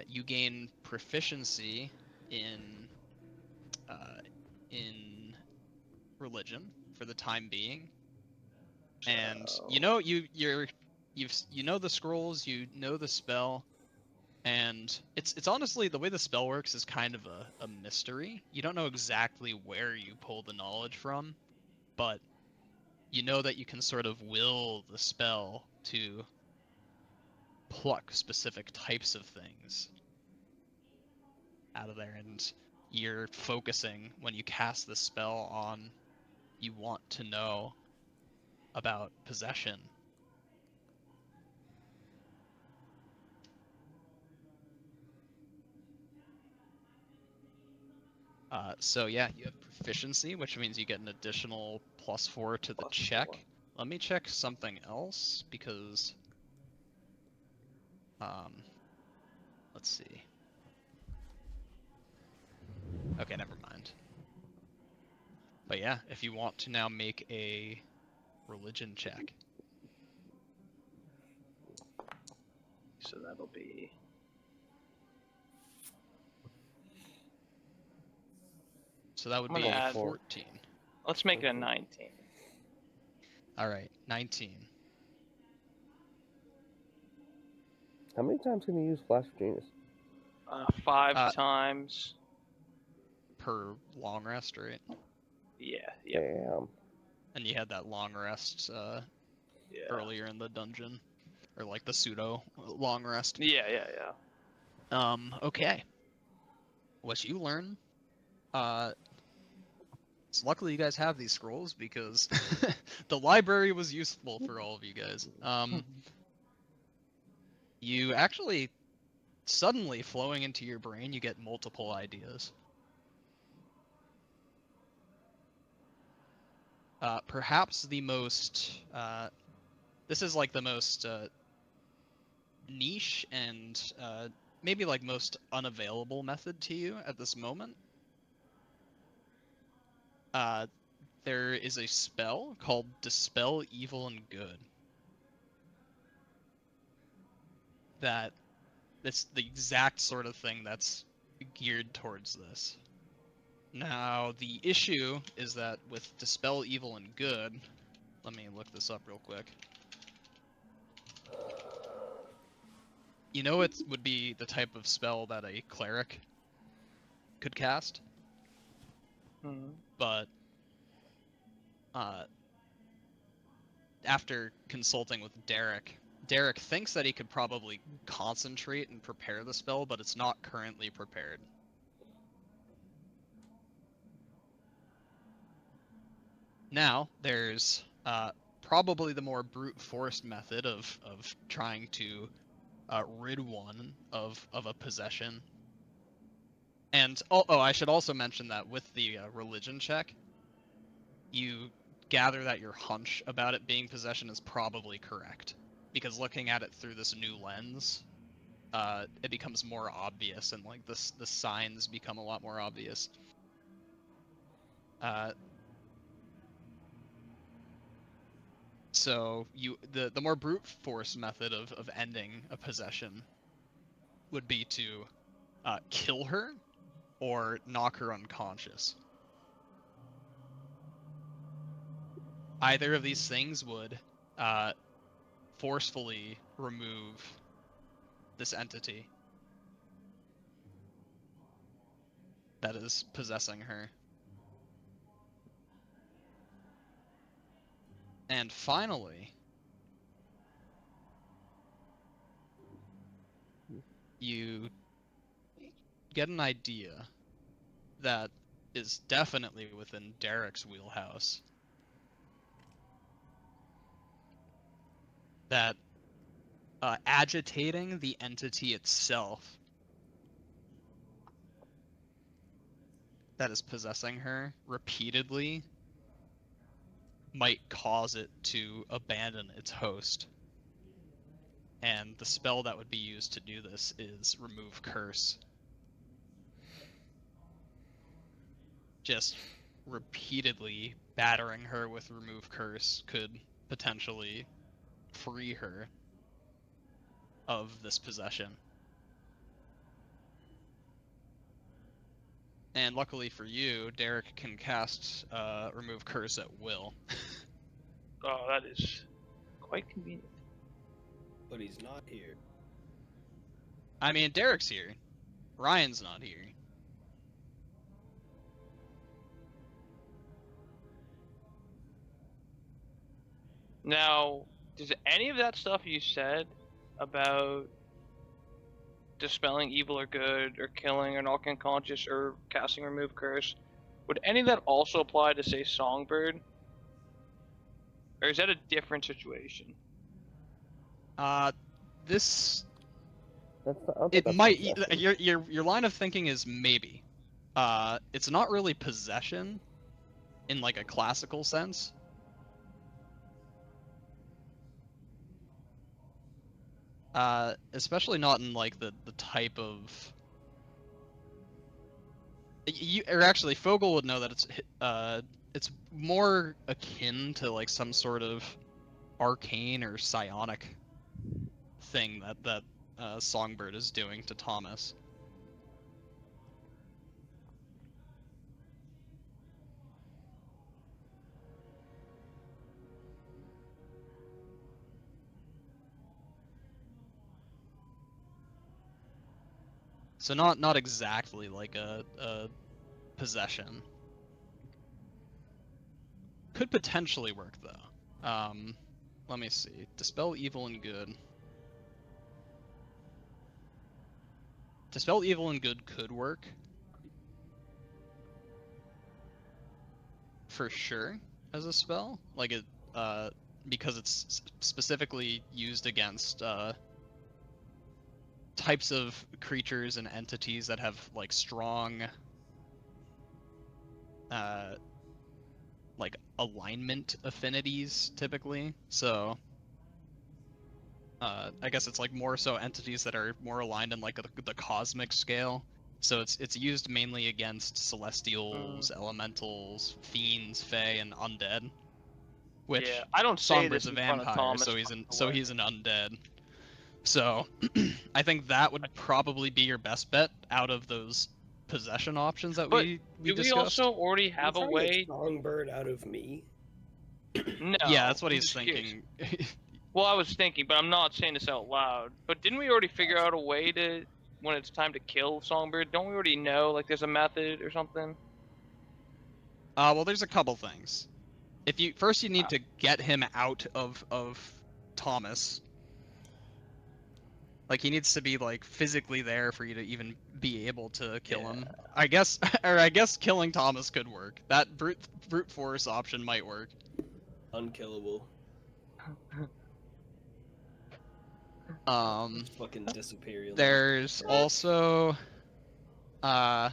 You gain proficiency in religion for the time being, and you know you know the scrolls, you know the spell, and it's honestly, the way the spell works is kind of a mystery. You don't know exactly where you pull the knowledge from, but you know that you can sort of will the spell to pluck specific types of things out of there, and you're focusing when you cast the spell on, you want to know about possession. So yeah, you have proficiency, which means you get an additional +4 to the
+4.
check. Let me check something else, because let's see. Okay, never mind. But yeah, if you want to now make a religion check.
So that'll be
So that would
I'm
be
gonna add-
14.
let's make it a 19.
Alright, 19.
How many times can you use Flash of Genius?
5 times.
Per long rest, right?
Yeah.
Damn.
And you had that long rest
Yeah.
earlier in the dungeon, or like the pseudo long rest.
Yeah.
Okay. What you learn, it's luckily you guys have these scrolls, because the library was useful for all of you guys. You actually, suddenly flowing into your brain, you get multiple ideas. perhaps the most, this is like the most niche and maybe like most unavailable method to you at this moment. There is a spell called Dispel Evil and Good. That it's the exact sort of thing that's geared towards this. Now, the issue is that with Dispel Evil and Good, let me look this up real quick. You know, it would be the type of spell that a cleric could cast, but after consulting with Derek thinks that he could probably concentrate and prepare the spell, but it's not currently prepared. Now, there's probably the more brute force method of trying to rid one of a possession. And I should also mention that with the religion check, you gather that your hunch about it being possession is probably correct, because looking at it through this new lens, it becomes more obvious, and like the signs become a lot more obvious. So the more brute force method of ending a possession would be to kill her or knock her unconscious. Either of these things would forcefully remove this entity that is possessing her. And finally, you get an idea that is definitely within Derek's wheelhouse. That agitating the entity itself that is possessing her repeatedly might cause it to abandon its host. And the spell that would be used to do this is Remove Curse. Just repeatedly battering her with Remove Curse could potentially free her of this possession. And luckily for you, Derek can cast Remove Curse at will.
Oh, that is quite convenient.
But he's not here.
I mean, Derek's here. Ryan's not here.
Now, does any of that stuff you said about dispelling evil or good, or killing or knocking unconscious, or casting Remove Curse, would any of that also apply to, say, Songbird? Or is that a different situation?
This
That's not, I don't think
it
that's
might
possession.
your line of thinking is maybe. It's not really possession in like a classical sense. Especially not in like the type of or actually Fogel would know that it's more akin to like some sort of arcane or psionic thing that Songbird is doing to Thomas. So not exactly like a possession. Could potentially work though. Let me see. Dispel evil and good. Dispel evil and good could work. For sure as a spell. Like it because it's specifically used against types of creatures and entities that have like strong like alignment affinities typically. So I guess it's like more so entities that are more aligned in like the cosmic scale. So it's used mainly against celestials, elementals, fiends, fae, and undead.
Yeah,
Which
I don't say
Songbird's
this
a
in front of
vampire,
Thomas.
so
by the way.
he's an undead. So I think that would probably be your best bet out of those possession options that
But
we
do we
discussed.
also already
You
have a
trying to
way?
songbird out of me?
Yeah,
No,
that's what
I'm
he's
just curious.
thinking.
Well, I was thinking, but I'm not saying this out loud. But didn't we already figure out a way to, when it's time to kill Songbird? Don't we already know, like, there's a method or something?
Well, there's a couple things. If you first, you need to get him out of Thomas. Like he needs to be like physically there for you to even be able to kill
Yeah.
him. I guess, or I guess killing Thomas could work. That brute force option might work.
Unkillable.
Um,
Just fucking disappear. You'll never
there's
see it.
also uh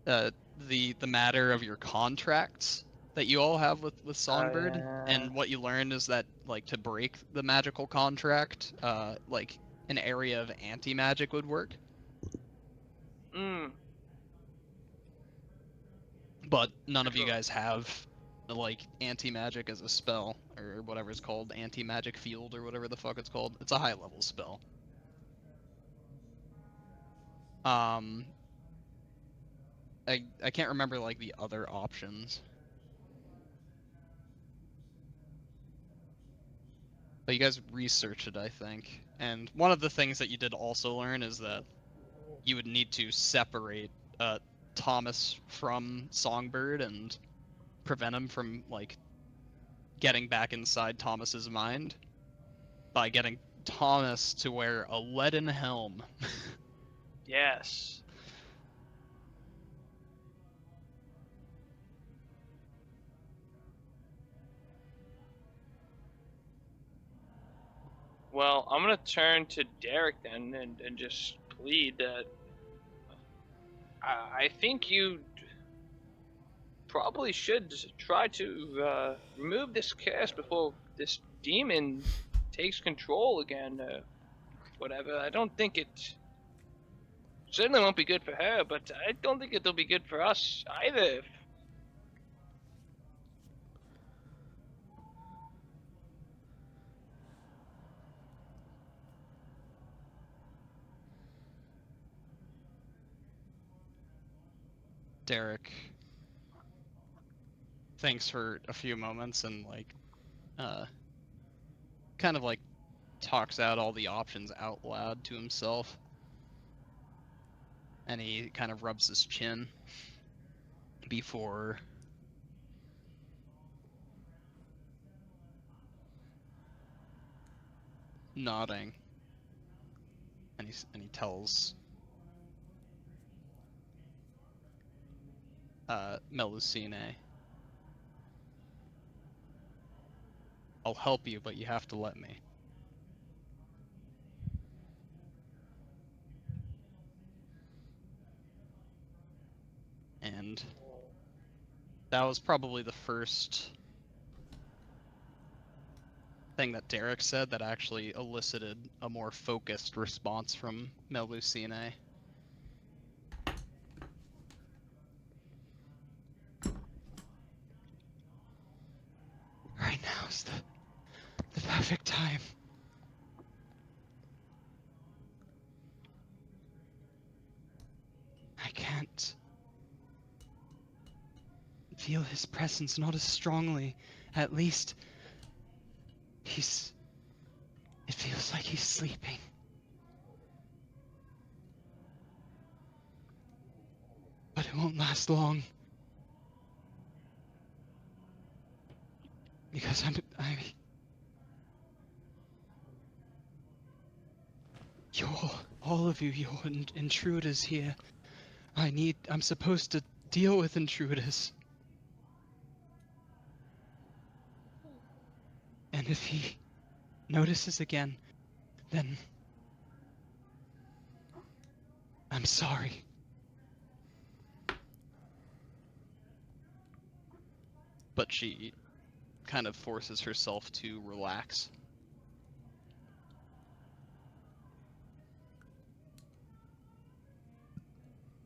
uh the matter of your contracts that you all have with Songbird,
yeah.
and what you learned is that like to break the magical contract, like an area of anti-magic would work,
Mm.
but none of you
Cool.
guys have like anti-magic as a spell or whatever it's called, anti-magic field or whatever the fuck it's called. It's a high level spell. Um, I can't remember like the other options. But you guys researched it, I think. And one of the things that you did also learn is that you would need to separate Thomas from Songbird and prevent him from like getting back inside Thomas's mind by getting Thomas to wear a leaden helm.
Yes. Well, I'm gonna turn to Derek then and just plead that I think you probably should try to remove this curse before this demon takes control again. Whatever. I don't think it certainly won't be good for her, but I don't think it'll be good for us either.
Derek thinks for a few moments and like uh kind of like talks out all the options out loud to himself. And he kind of rubs his chin before nodding. And he tells Melusine, I'll help you, but you have to let me. And that was probably the first thing that Derek said that actually elicited a more focused response from Melusine. Right now is the perfect time. I can't feel his presence not as strongly. At least it feels like he's sleeping. But it won't last long. Because you're, all of you, you're intruders here. I'm supposed to deal with intruders. And if he notices again, then I'm sorry. but she kind of forces herself to relax.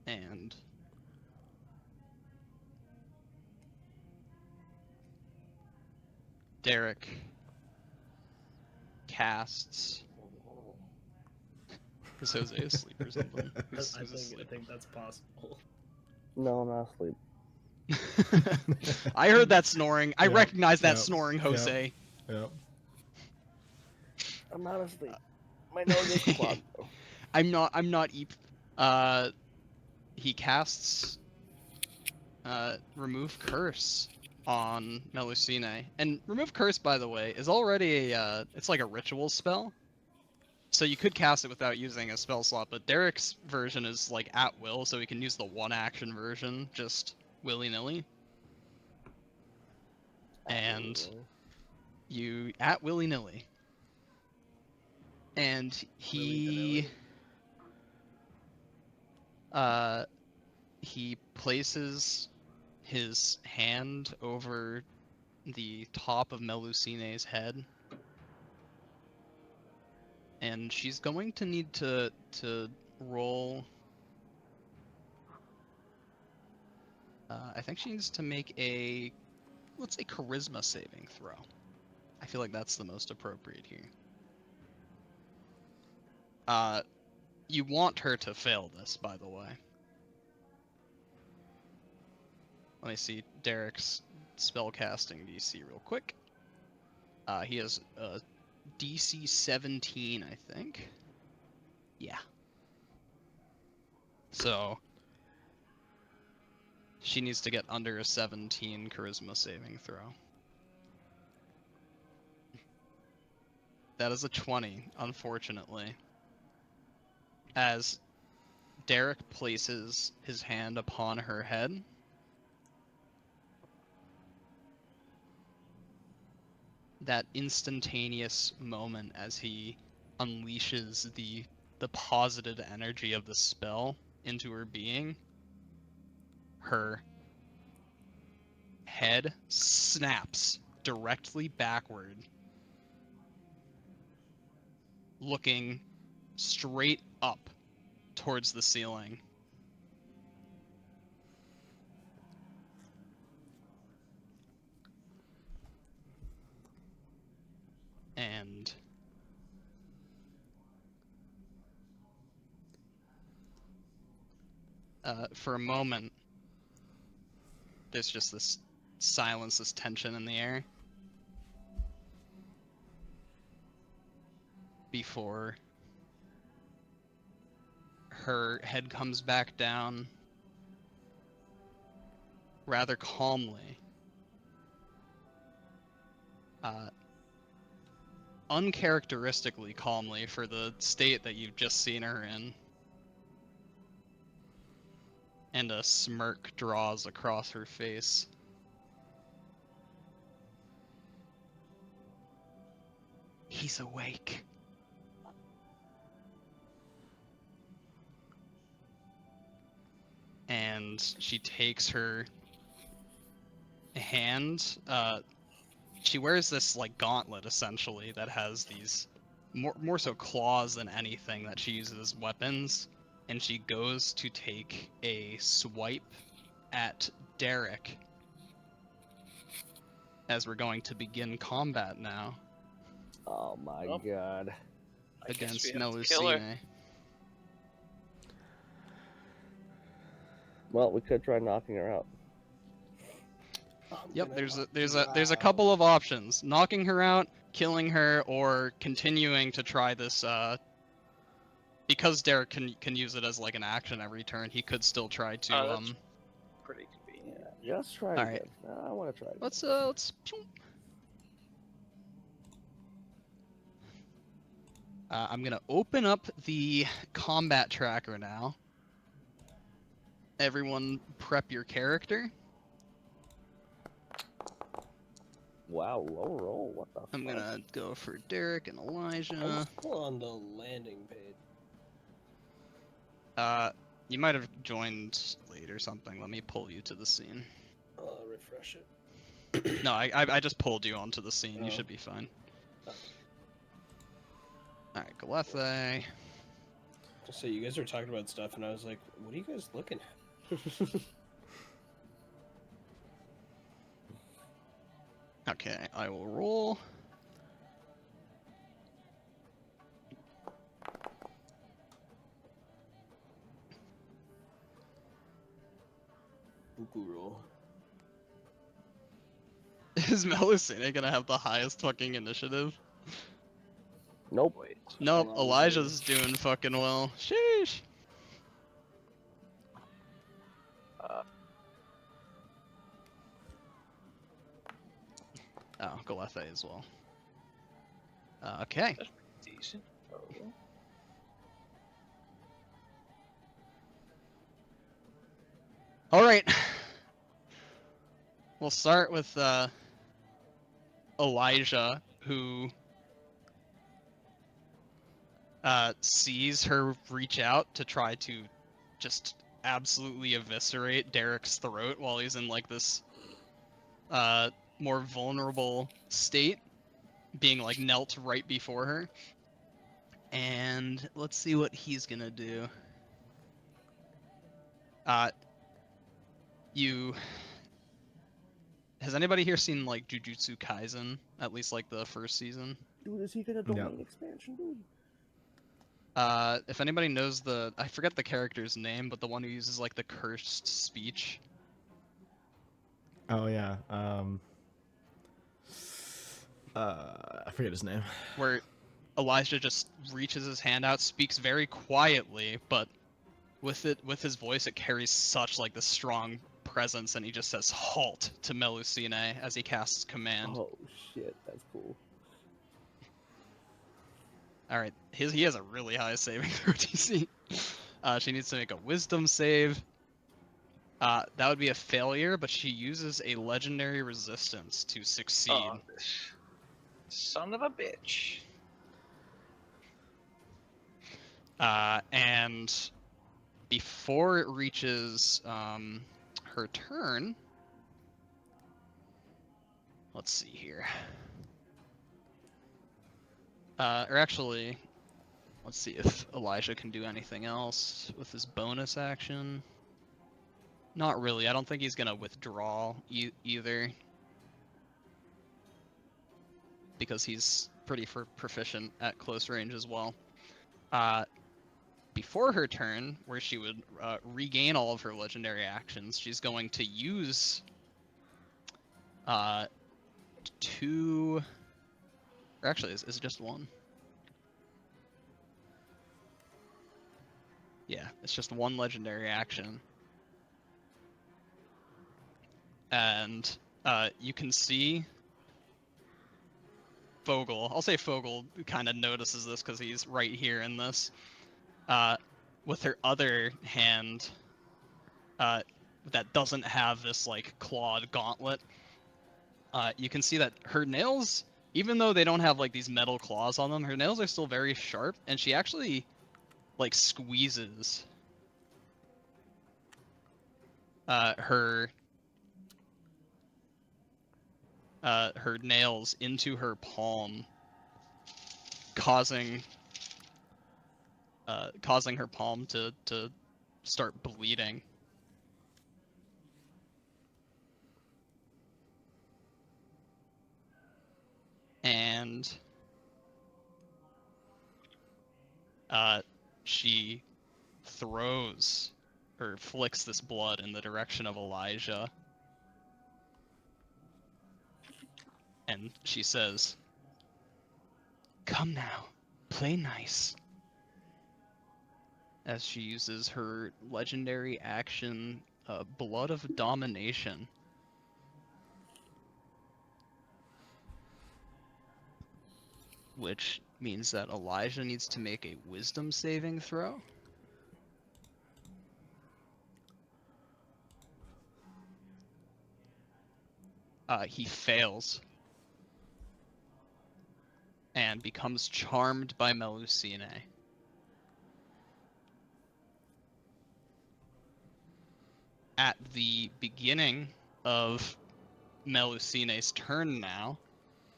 And Derek casts. Is Jose asleep or something? Who's
I
asleep?
think that's possible.
No, I'm not asleep.
I heard that snoring. I
Yep,
recognize that
yep,
snoring, Jose.
Yep.
I'm not asleep. My nose is clogged. Though.
I'm not Eep. He casts remove curse on Melusine. And remove curse, by the way, is already a it's like a ritual spell. So you could cast it without using a spell slot, but Derek's version is like at will, so he can use the one action version just willy-nilly. And you at willy-nilly. And he he places his hand over the top of Melusine's head. And she's going to need to roll. I think she needs to make a, let's say, charisma saving throw. I feel like that's the most appropriate here. You want her to fail this, by the way. Let me see Derek's spellcasting DC real quick. He has a DC 17, I think. Yeah. So she needs to get under a 17 charisma saving throw. That is a 20, unfortunately. As Derek places his hand upon her head, that instantaneous moment as he unleashes the positive energy of the spell into her being, her head snaps directly backward, looking straight up towards the ceiling. And for a moment, there's just this silence, this tension in the air. Before her head comes back down rather calmly. Uncharacteristically calmly for the state that you've just seen her in. And a smirk draws across her face. He's awake. And she takes her hand. She wears this like gauntlet essentially that has these more so claws than anything that she uses as weapons. And she goes to take a swipe at Derek as we're going to begin combat now
Oh my
Well,
god.
I guess
against
we have to kill her.
Melusine.
Well, we could try knocking her out.
Yep, there's a couple of options: knocking her out, killing her, or continuing to try this. Because Derek can use it as like an action every turn, he could still try to
That's pretty convenient.
Yeah, let's try it
All right.
again. I want to try it again.
let's. I'm gonna open up the combat tracker now. Everyone, prep your character.
Wow, low roll. What the
I'm
fuck?
gonna go for Derek and
I'm
Elijah.
still on the landing page.
You might have joined late or something. Let me pull you to the scene.
I'll refresh it.
No, I just pulled you onto the scene. You
Oh.
should be fine.
Okay.
All right, Galethe.
So you guys were talking about stuff, and I was like, "What are you guys looking at?"
Okay, I will roll.
Buku roll.
Is Melusine gonna have the highest fucking initiative?
Nope.
Wait.
Nope,
Elijah.
Elijah's doing fucking well. Sheesh.
Uh,
Oh, Galethe as well. Okay.
that's pretty decent. Fogel.
All right. We'll start with Elijah, who sees her reach out to try to just absolutely eviscerate Derek's throat while he's in like this more vulnerable state, being like knelt right before her. And let's see what he's gonna do. You has anybody here seen like Jujutsu Kaisen? At least like the first season.
Dude, is he gonna
Yeah.
domain expansion, dude?
If anybody knows I forget the character's name, but the one who uses like the cursed speech.
Oh yeah. I forget his name.
Where Elijah just reaches his hand out, speaks very quietly, but with his voice it carries such like the strong presence, and he just says halt to Melusine as he casts command.
Oh shit, that's cool.
All right, he has a really high saving throw DC. She needs to make a wisdom save. That would be a failure, but she uses a legendary resistance to succeed.
Oh, this son of a bitch.
And before it reaches her turn, let's see here. Or actually, let's see if Elijah can do anything else with his bonus action. Not really. I don't think he's gonna withdraw either, because he's pretty proficient at close range as well. Before her turn, where she would regain all of her legendary actions, she's going to use two. Or actually, is it just one? Yeah, it's just one legendary action. And you can see Fogel. I'll say Fogel kind of notices this because he's right here in this. With her other hand, that doesn't have this like clawed gauntlet, you can see that her nails, even though they don't have like these metal claws on them, her nails are still very sharp, and she actually like squeezes her nails into her palm, causing her palm to start bleeding. And she throws or flicks this blood in the direction of Elijah. And she says, "Come now, play nice." As she uses her legendary action, Blood of Domination. Which means that Elijah needs to make a wisdom saving throw. He fails. And becomes charmed by Melusine. At the beginning of Melusine's turn now,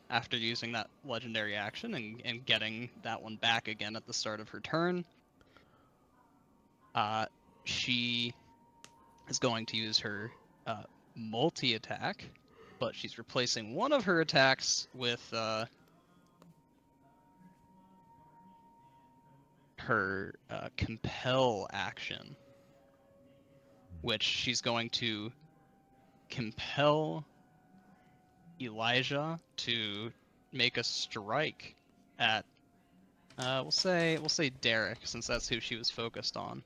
after using that legendary action and getting that one back again at the start of her turn. She is going to use her multi-attack, but she's replacing one of her attacks with her compel action, which she's going to compel Elijah to make a strike at we'll say Derek, since that's who she was focused on.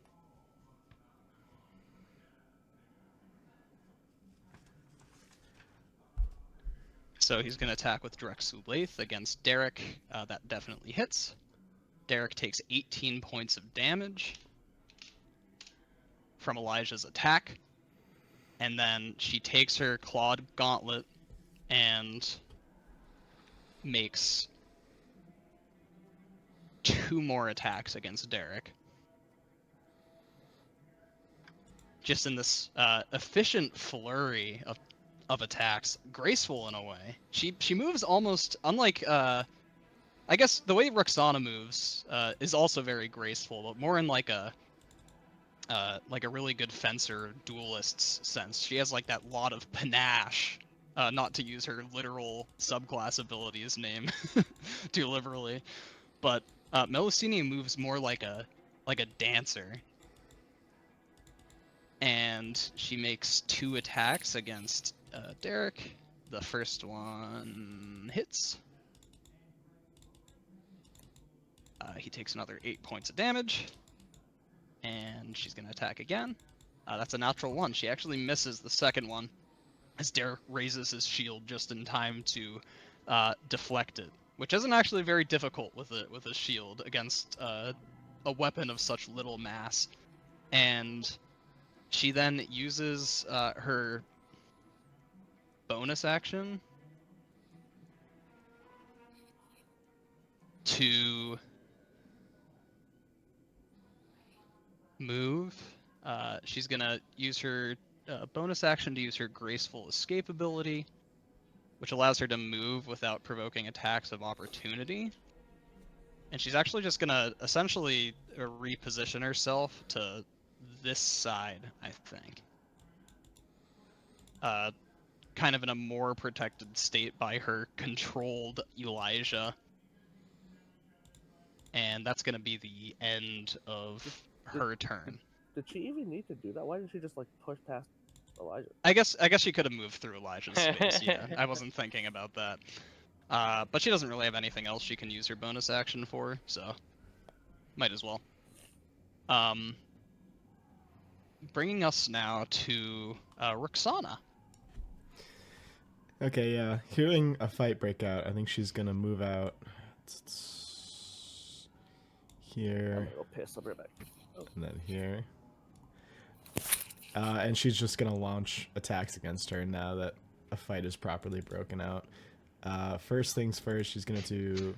So he's going to attack with Direct Sulaith against Derek. That definitely hits. Derek takes 18 points of damage from Elijah's attack. And then she takes her Clawed Gauntlet and makes 2 more attacks against Derek. Just in this efficient flurry of attacks, graceful in a way. She moves almost unlike I guess the way Roksana moves is also very graceful, but more in like a really good fencer duelist's sense. She has like that lot of panache, not to use her literal subclass ability's name too liberally, but Melusine moves more like a dancer. And she makes 2 attacks against Derek. The first one hits. He takes another 8 points of damage. And she's going to attack again. That's a natural 1. She actually misses the second one as Derek raises his shield just in time to deflect it, which isn't actually very difficult with a shield against a weapon of such little mass. And she then uses her bonus action to move. She's gonna use her bonus action to use her Graceful Escape ability, which allows her to move without provoking attacks of opportunity. And she's actually just gonna essentially reposition herself to this side, I think. Kind of in a more protected state by her controlled Elijah. And that's gonna be the end of her turn.
Did she even need to do that? Why didn't she just like push past Elijah?
I guess she could have moved through Elijah's space. Yeah, I wasn't thinking about that. But she doesn't really have anything else she can use her bonus action for, so might as well. Bringing us now to Roksana.
Okay, yeah. Hearing a fight break out, I think she's gonna move out
I'm
here
gonna go piss. I'll be right back.
and then here. And she's just gonna launch attacks against her now that a fight is properly broken out. First things first, she's gonna do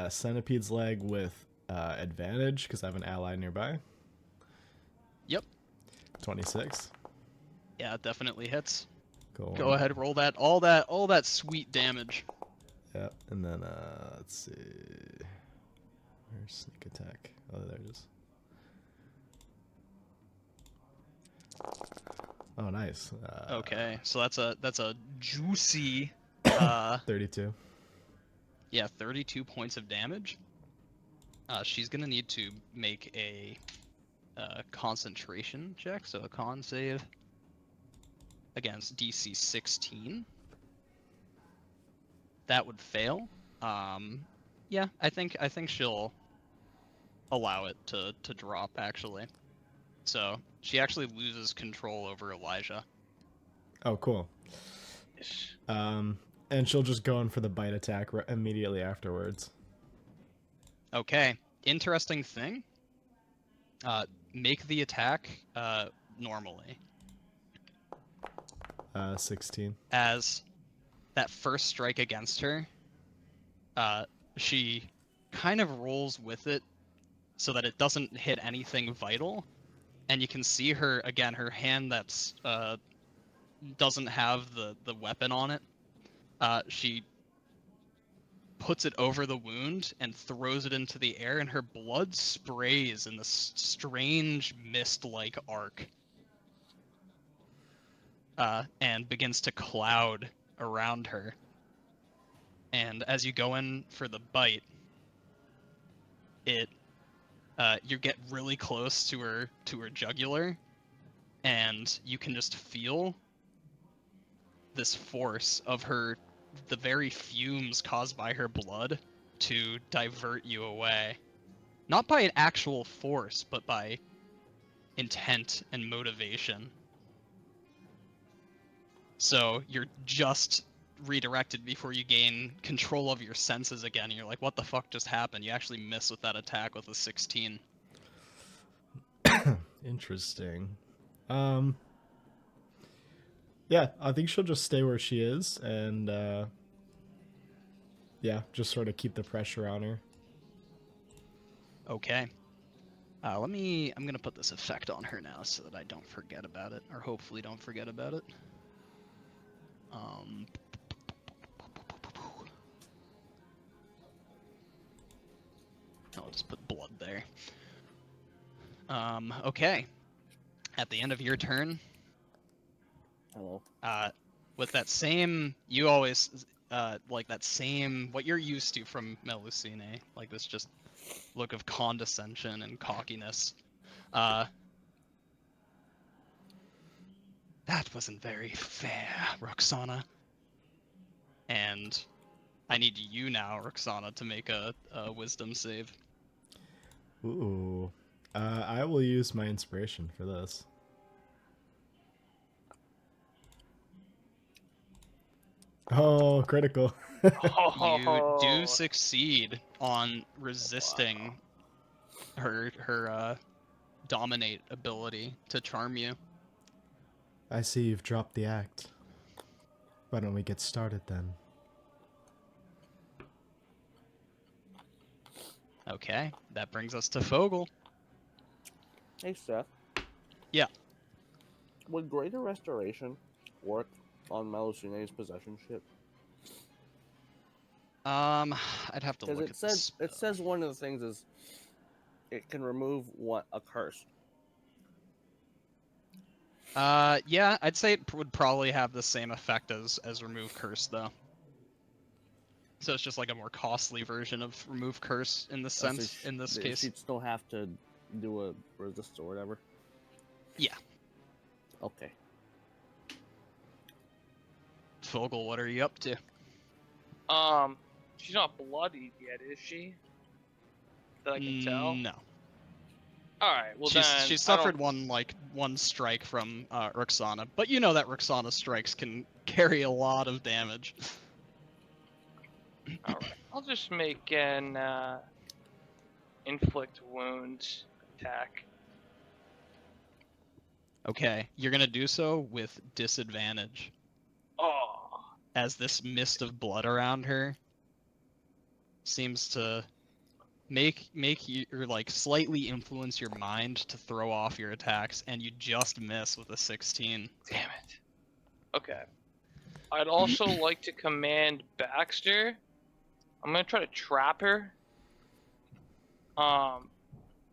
Centipede's Leg with advantage because I have an ally nearby.
Yep.
26.
Yeah, it definitely hits.
Cool.
Go ahead, roll that all that sweet damage.
Yeah, and then let's see. Where's sneak attack? Oh, there it is. Oh, nice.
Okay, so that's a juicy
32.
yeah, 32 points of damage. She's gonna need to make a concentration check, so a con save against DC 16. That would fail. Yeah, I think she'll allow it to drop actually. So she actually loses control over Elijah.
Oh, cool. And she'll just go in for the bite attack immediately afterwards.
Okay, interesting thing. Make the attack normally.
16.
As that first strike against her, she kind of rolls with it so that it doesn't hit anything vital. And you can see her, again, her hand that's doesn't have the weapon on it, she puts it over the wound and throws it into the air, and her blood sprays in this strange mist-like arc, and begins to cloud around her. And as you go in for the bite, you get really close to her jugular, and you can just feel this force of the very fumes caused by her blood to divert you away. Not by an actual force, but by intent and motivation. So you're just redirected before you gain control of your senses again. And you're like, what the fuck just happened? You actually miss with that attack with a 16.
Interesting. Yeah, I think she'll just stay where she is and yeah, just sort of keep the pressure on her.
Okay. I'm gonna put this effect on her now so that I don't forget about it, or hopefully don't forget about it. I'll just put blood there. Okay. At the end of your turn,
Hello.
with that same, you always, like that same, what you're used to from Melusine, like this just look of condescension and cockiness. That wasn't very fair, Roksana. And I need you now, Roksana, to make a wisdom save.
Ooh. I will use my inspiration for this. Oh, critical.
You do succeed on resisting her dominate ability to charm you.
I see you've dropped the act. Why don't we get started then?
Okay, that brings us to Fogel.
Hey, Seth.
Yeah.
Would Greater Restoration work on Melusine's possession ship?
I'd have to
Because
look
it
at
says
this.
it says one of the things is it can remove a curse.
Yeah, I'd say it would probably have the same effect as remove curse though. So it's just like a more costly version of remove curse in this sense. In this case,
she'd still have to do a resist or whatever.
Yeah.
Okay.
Fogel, what are you up to?
She's not bloodied yet, is she? That I can tell.
No.
All right. Well,
She
then
suffered one strike from Roksana, but you know that Roksana's strikes can carry a lot of damage.
All right. I'll just make an inflict wounds attack.
Okay, you're gonna do so with disadvantage,
Oh.
as this mist of blood around her seems to make you, or like slightly influence your mind to throw off your attacks, and you just miss with a 16.
Damn it. Okay. I'd also like to command Baxter. I'm gonna try to trap her.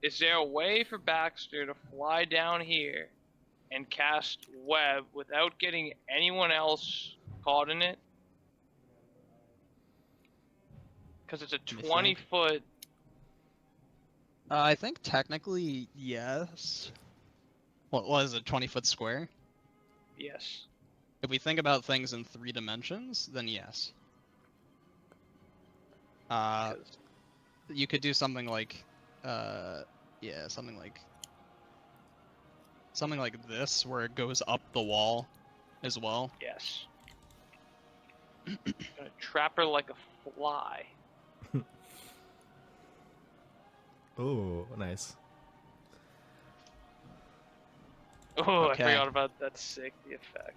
Is there a way for Baxter to fly down here and cast web without getting anyone else caught in it? Because it's a
me
20
think.
foot.
I think technically yes. What was it, 20-foot square?
Yes.
If we think about things in 3 dimensions, then yes. You could do something like, yeah, something like this, where it goes up the wall, as well.
Yes. Gonna trap her like a fly.
Oh, nice.
Oh,
Okay.
I forgot about that sick, the effect.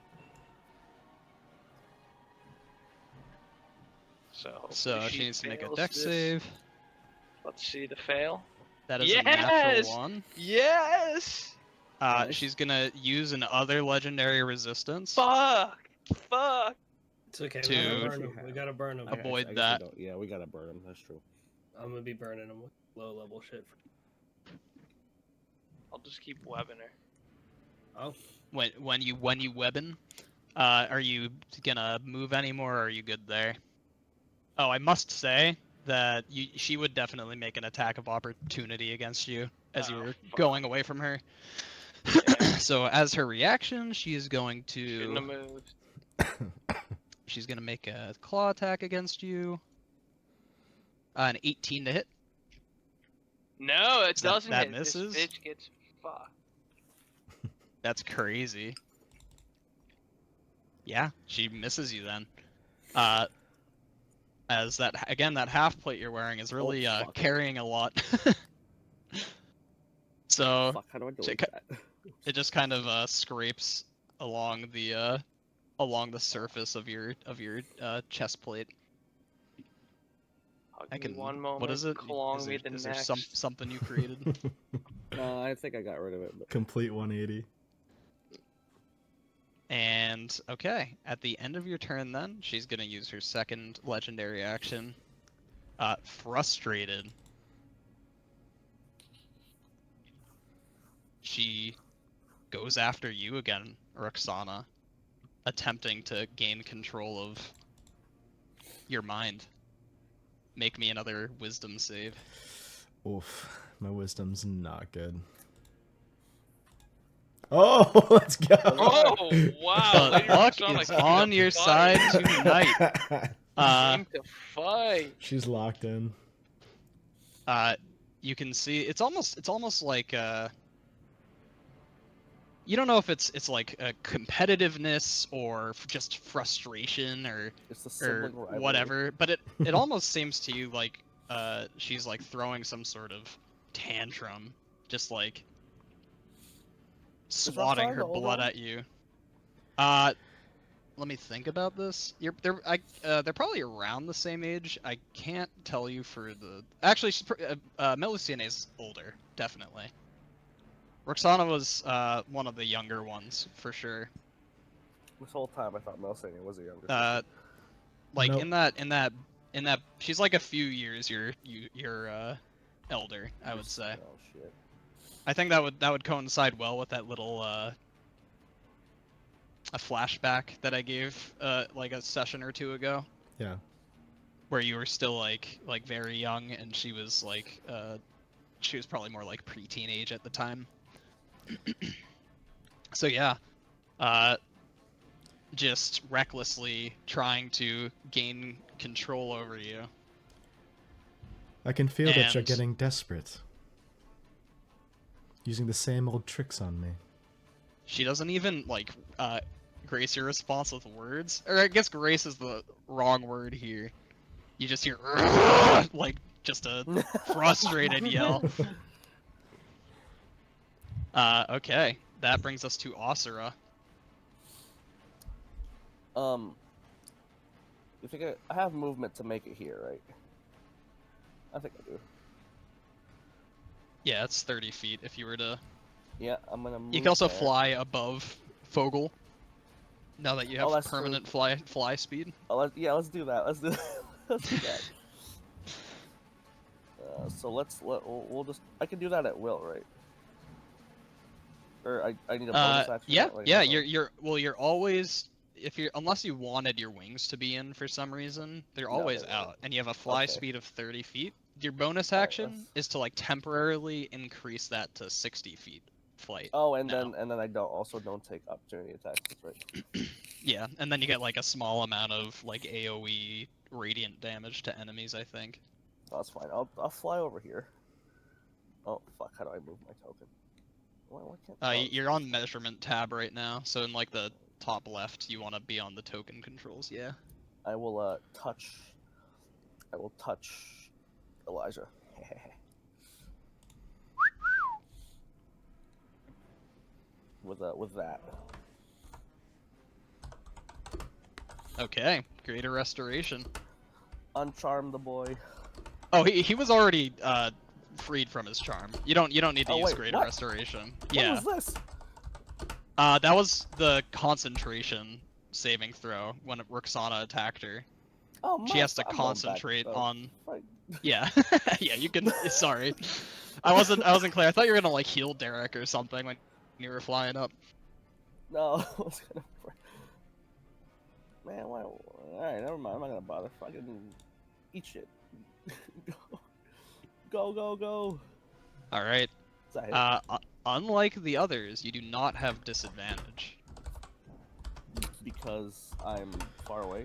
So hopefully
she needs to make a
fails
dex
this.
save.
Let's see the fail.
That is a natural
Yes!
1.
Yes!
Nice.
She's gonna use an other legendary resistance.
Fuck!
It's okay.
To-
We gotta burn
Actually
him. We
have-
gotta burn him.
I guess-
Avoid
I guess we
that.
don't. Yeah, we gotta burn him. That's true.
I'm gonna be burning him with low level shit.
I'll just keep webbing her.
Oh,
When you webbing, are you gonna move anymore, or are you good there? Oh, I must say that she would definitely make an attack of opportunity against you as you
Oh,
were
fuck.
going away from her.
Yeah.
So as her reaction, she is going
Shouldn't have
to
moved.
she's gonna make a claw attack against you. An 18 to hit.
No, it
That-
doesn't
that
hit.
misses?
This bitch gets fucked.
That's crazy. Yeah, she misses you then. As that again, that half plate you're wearing is really
fuck.
carrying a lot. So
Fuck, how do I
so
delete
it
that?
it just kind of scrapes along the surface of your chest plate.
I'll
I
give me
can.
one moment.
What is it?
Clawing
Is
me
there,
the
is there
next.
something you created?
No, I think I got rid of it. But...
Complete 180.
And okay, at the end of your turn, then she's gonna use her second legendary action. Frustrated. She goes after you again, Roksana, attempting to gain control of your mind. Make me another wisdom save.
Oof, my wisdom's not good. Oh, let's go.
Oh wow!
The
Lady
luck
Roksana
is
came
on
to
your
fight.
side tonight.
Came to fight.
She's locked in.
You can see it's almost like you don't know if it's like a competitiveness or just frustration or
It's the sibling rivalry.
whatever, but it almost seems to you like she's like throwing some sort of tantrum, just like swatting
Roksana
her
the older
blood
one?
at you. Let me think about this. They're probably around the same age. I can't tell you for the. Actually, Melusine is older, definitely. Roksana was one of the younger ones for sure.
This whole time I thought Melusine was a younger
Like
Nope.
in that she's like a few years you're elder, I would say.
Oh shit.
I think that would coincide well with that little a flashback that I gave like a session or two ago,
Yeah.
where you were still like very young and she was probably more like pre-teenage at the time. So yeah, just recklessly trying to gain control over you.
I can feel that you're
And-
getting desperate. Using the same old tricks on me.
She doesn't even like grace your response with words, or I guess grace is the wrong word here. You just hear like just a frustrated yell. Okay, that brings us to Asura.
You think I have movement to make it here, right? I think I do.
Yeah, it's 30 feet if you were to.
Yeah, I'm gonna move
You can also
there.
fly above Fogel. Now that you have
that's true.
permanent fly speed.
Oh, let's do that. Let's do let's do that. So we'll just I can do that at will, right? Or I need a bonus action.
Yeah,
like,
yeah.
oh.
You're always unless you wanted your wings to be in for some reason, they're
No,
always
they weren't.
out, and you have a fly
Okay.
speed of 30 feet. Your bonus
Alright,
action
let's-
is to like temporarily increase that to 60 feet flight.
Oh, and
No.
then I don't take opportunity attacks. That's right.
Yeah, and then you get like a small amount of like AOE radiant damage to enemies, I think.
Oh, that's fine. I'll fly over here. Oh fuck! How do I move my token? Why can't? oh,
You're on measurement tab right now, so in like the top left, you want to be on the token controls. Yeah.
I will touch. I will touch Elijah. with that.
Okay. Greater restoration.
Uncharm the boy.
Oh, he was already freed from his charm. You don't need to
Oh,
use
wait,
Greater
what?
Restoration.
What
Yeah.
was this?
That was the concentration saving throw when Roksana attacked her.
Oh,
She has to
I'm going back,
concentrate
though.
on.
Like,
Yeah, yeah. You can. Sorry, I wasn't clear. I thought you were gonna like heal Derek or something when you were flying up.
no, I was gonna. Man, why? Alright, never mind. I'm not gonna bother. Fucking eat shit. Go.
All right.
Is that it?
Unlike the others, you do not have disadvantage.
Because I'm far away.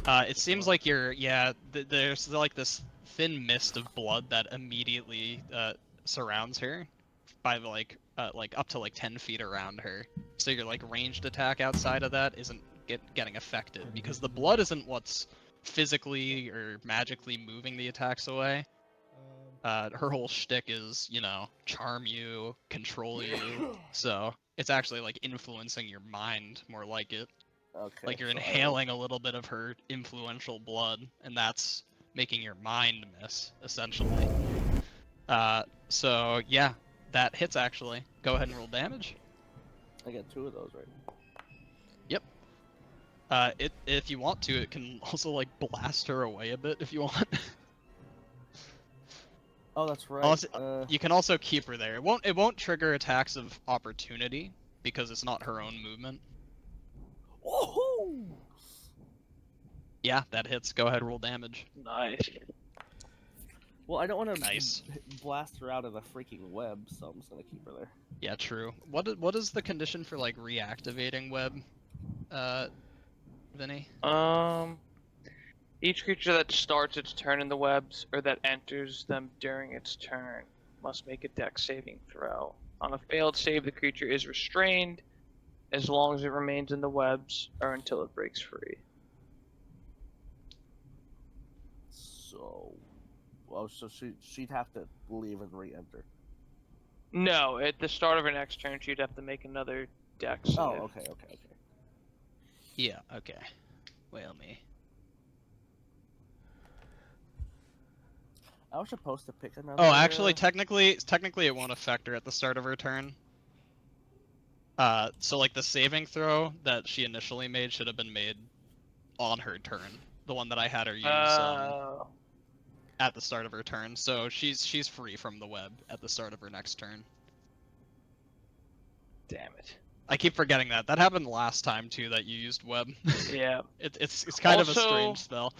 Right?
It seems like you're. Yeah. There's like this thin mist of blood that immediately surrounds her, by like up to like 10 feet around her. So your like ranged attack outside of that isn't getting affected because the blood isn't what's physically or magically moving the attacks away. Her whole shtick is, you know, charm you, control you. So it's actually like influencing your mind more like it.
Okay.
Like you're
so
inhaling a little bit of her influential blood, and that's making your mind miss, essentially. So yeah, that hits actually. Go ahead and roll damage.
I get 2 of those, right?
Yep. If you want to, it can also like blast her away a bit if you want.
Oh, that's right.
Also, you can also keep her there. It won't trigger attacks of opportunity because it's not her own movement.
Woohoo!
Yeah, that hits. Go ahead, roll damage.
Nice.
Well, I don't want to
Nice.
blast her out of the freaking web, so I'm just gonna keep her there.
Yeah, true. What is the condition for like reactivating web, Vinny?
Each creature that starts its turn in the webs or that enters them during its turn must make a dex saving throw. On a failed save, the creature is restrained as long as it remains in the webs or until it breaks free.
So, well, so she'd have to leave and re-enter.
No, at the start of her next turn, she'd have to make another dex save.
Oh, okay.
Yeah. Okay. Well, me.
I was supposed to pick another.
Oh, actually, technically, it won't affect her at the start of her turn. So like the saving throw that she initially made should have been made on her turn. The one that I had her use at the start of her turn. So she's free from the web at the start of her next turn.
Damn it.
I keep forgetting that. That happened last time too that you used web.
Yeah.
It's kind of a
Also,
strange spell.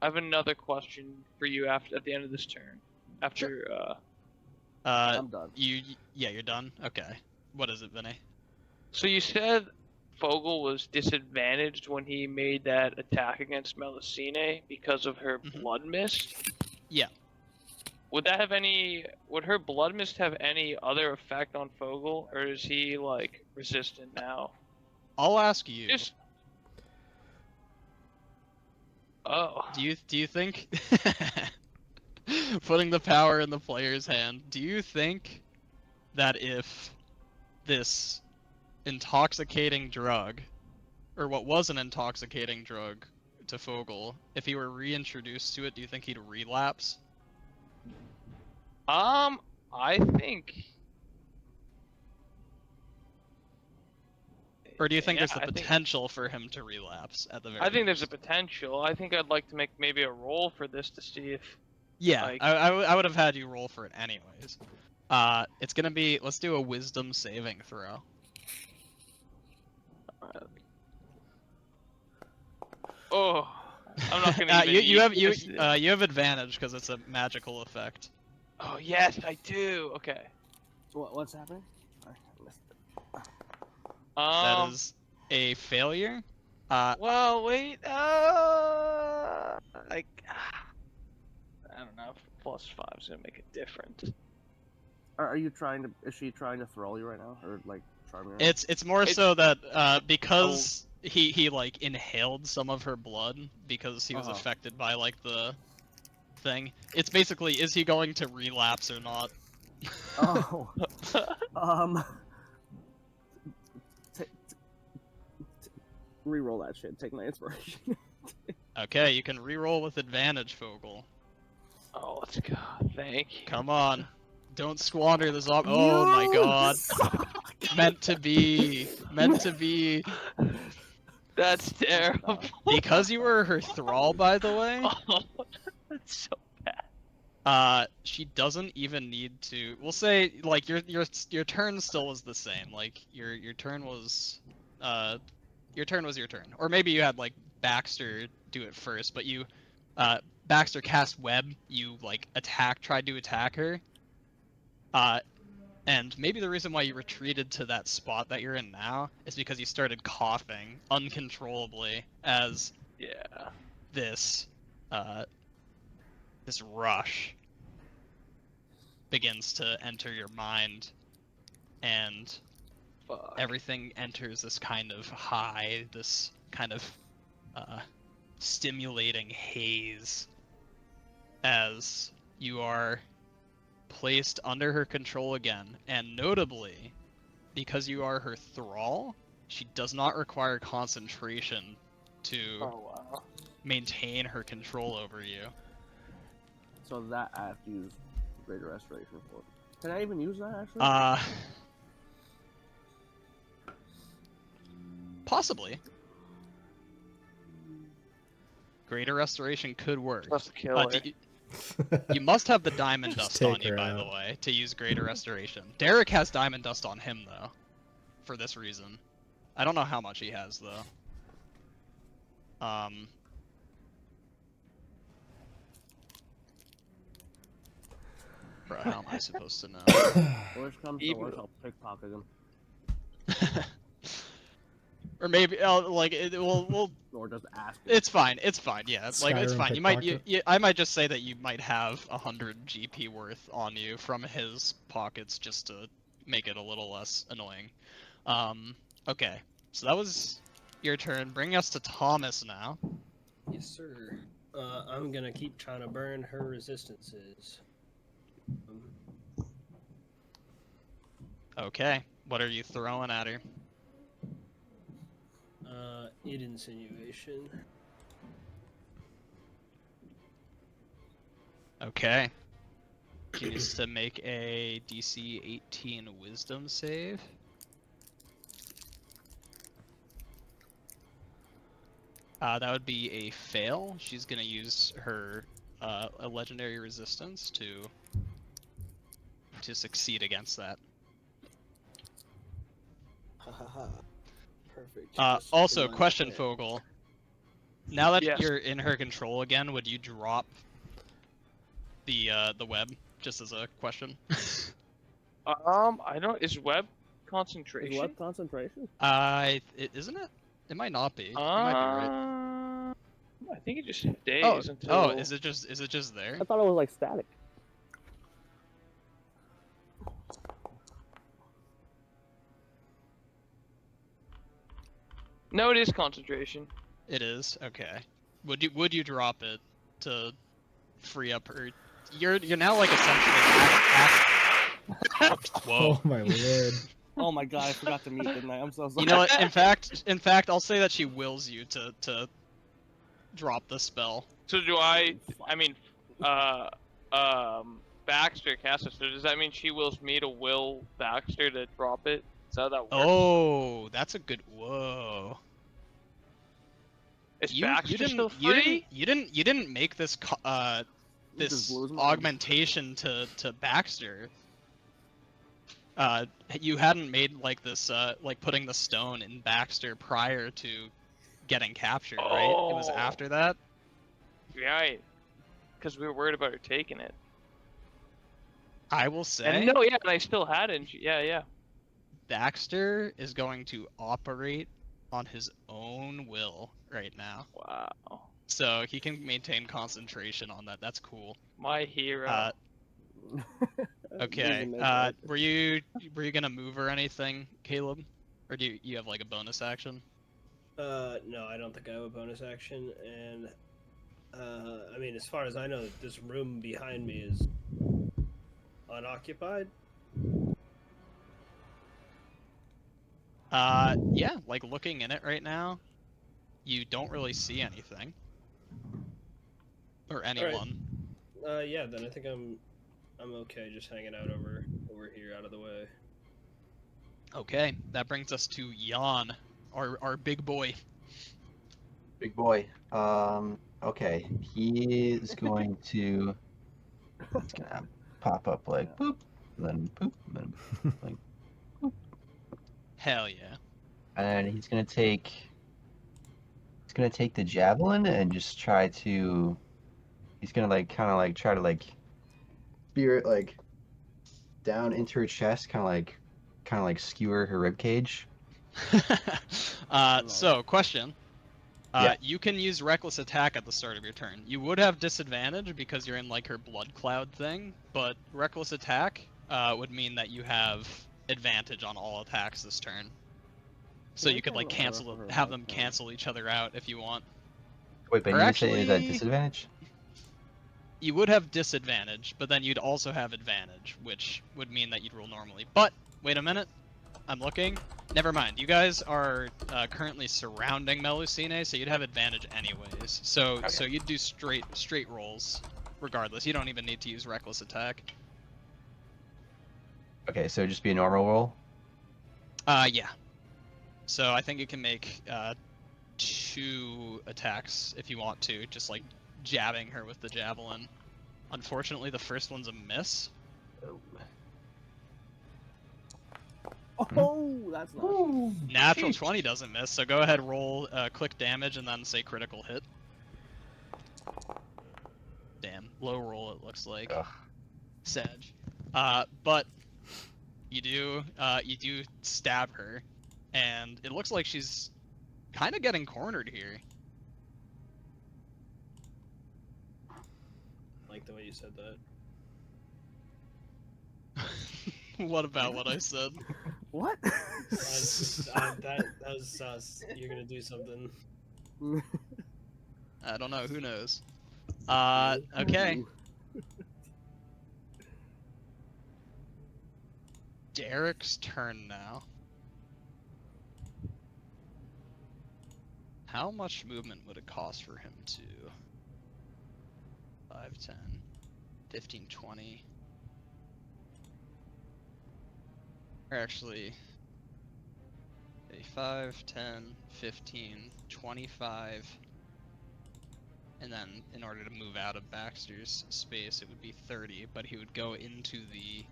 I have another question for you at the end of this turn. After
I'm done.
You're done? Okay. What is it, Vinny?
So you said Fogel was disadvantaged when he made that attack against Melusine because of her blood mist?
Yeah.
Would her blood mist have any other effect on Fogel, or is he like resistant now?
I'll ask you.
Oh.
Do you think putting the power in the player's hand, do you think that if this intoxicating drug, or what was an intoxicating drug to Fogel, if he were reintroduced to it, do you think he'd relapse?
I think.
Or do you think
Yeah,
there's the potential for him to relapse at the very
I think there's a
least?
potential. I think I'd like to make maybe a roll for this to see if.
Yeah,
like-
I would have had you roll for it anyways. It's gonna be, let's do a wisdom saving throw.
Oh, I'm not gonna even
you have advantage because it's a magical effect.
Oh yes, I do. Okay.
What's happening? I missed it.
That is a failure.
Well, wait. Like, I don't know. +5 is gonna make a difference.
Are you trying to? Is she trying to throw you right now, or like charm you? Right
It's more so that because he like inhaled some of her blood because he was affected by like the thing. It's basically, is he going to relapse or not?
now? Oh. Reroll that shit. Take my inspiration.
Okay, you can reroll with advantage, Fogel.
Oh, let's go. Thank you.
Come on. Don't squander this op- Oh my god. Meant to be. Meant to be.
That's terrible.
Because you were her thrall, by the way,
Oh, that's so bad.
she doesn't even need to. We'll say, like, your turn still was the same. Like, your turn was, your turn was your turn. Or maybe you had, like, Baxter do it first, but you, Baxter cast web, you, like, tried to attack her. And maybe the reason why you retreated to that spot that you're in now is because you started coughing uncontrollably as
Yeah.
this this rush begins to enter your mind, and
Fuck.
everything enters this kind of high, this kind of stimulating haze as you are placed under her control again. And notably, because you are her thrall, she does not require concentration to
Oh wow.
maintain her control over you.
So that I have to use Greater Restoration for. Can I even use that actually?
Possibly. Greater Restoration could work.
Let's kill her.
You must have the Diamond
Just
Dust
take
on you,
her
by the
out.
way, to use Greater Restoration. Derek has Diamond Dust on him, though, for this reason. I don't know how much he has, though. Bro, how am I supposed to know?
Worst comes to
Even-
worst, I'll pickpocket him.
Or maybe, we'll
Or just ask him.
It's fine. It's fine. Yeah, like it's
Skyrim
fine.
pickpocket.
I might just say that you might have 100 GP worth on you from his pockets just to make it a little less annoying. Okay. So that was your turn. Bring us to Thomas now.
Yes, sir. I'm gonna keep trying to burn her resistances.
Okay. What are you throwing at her?
Id insinuation.
Okay. She needs to make a DC 18 Wisdom save. That would be a fail. She's gonna use her a legendary resistance to succeed against that.
Hahaha. Perfect.
Also, question, Fogel. Now that
Yes.
you're in her control again, would you drop the web? Just as a question.
I don't. Is web
Is
concentration?
what concentration?
Isn't it? It might not be. You
Uh,
might be right.
I think it just stays until.
Oh, is it just there?
I thought it was like static.
No, it is concentration.
It is. Okay. Would you drop it to free up her? You're now like essentially. Whoa.
Oh my lord.
Oh my god, I forgot to mute, didn't I? I'm so sorry.
You know what? In fact, I'll say that she wills you to drop the spell.
So do I? I mean, Baxter cast it. So does that mean she wills me to will Baxter to drop it? Is that how that works?
Oh, that's a good. Whoa.
Is
You
Baxter still free?
you didn't make this
just
this
blew his mind.
augmentation to Baxter. You hadn't made like this like putting the stone in Baxter prior to getting captured, right? It was
Oh.
after that.
Right. Because we were worried about her taking it.
I will say
And no, yeah, and I still had it. And yeah.
Baxter is going to operate on his own will right now.
Wow.
So he can maintain concentration on that. That's cool.
My hero.
Okay.
Doesn't make it.
Were you gonna move or anything, Caleb? Or do you have like a bonus action?
No, I don't think I have a bonus action, and I mean, as far as I know, this room behind me is unoccupied.
Yeah, like looking in it right now, you don't really see anything. Or anyone.
Yeah. Then I think I'm okay just hanging out over here, out of the way.
Okay, that brings us to Jan, our big boy.
Big boy. Okay. He is going to. It's gonna pop up like boop, and then boop, and then like,
Hell yeah.
and he's gonna take. He's gonna take the javelin and just try to. He's gonna like kind of like try to like spear it like down into her chest, kind of like skewer her rib cage.
So question.
Yeah.
You can use reckless attack at the start of your turn. You would have disadvantage because you're in like her blood cloud thing, but reckless attack would mean that you have advantage on all attacks this turn. So
Yeah,
you could
I
like
can't remember
cancel,
her
have
blood
them
count.
cancel each other out if you want.
Wait, but
Or
you say is that
actually-
disadvantage?
You would have disadvantage, but then you'd also have advantage, which would mean that you'd roll normally. But wait a minute, I'm looking. Never mind. You guys are currently surrounding Melusine, so you'd have advantage anyways. So
Okay.
so you'd do straight rolls, regardless. You don't even need to use reckless attack.
Okay, so just be a normal roll.
Yeah. So I think you can make 2 attacks if you want to, just like jabbing her with the javelin. Unfortunately, the first one's a miss.
Oh, that's not.
Natural 20 doesn't miss, so go ahead, roll click damage and then say critical hit. Damn, low roll it looks like.
Ugh.
Sag. But you do stab her, and it looks like she's kind of getting cornered here.
Like the way you said that.
What about what I said?
What?
That was sus. You're gonna do something.
I don't know, who knows. Okay.
Ooh.
Derek's turn now. How much movement would it cost for him to 5, 10, 15, 20? Or actually, 5, 10, 15, 25. And then in order to move out of Baxter's space, it would be 30, but he would go into the...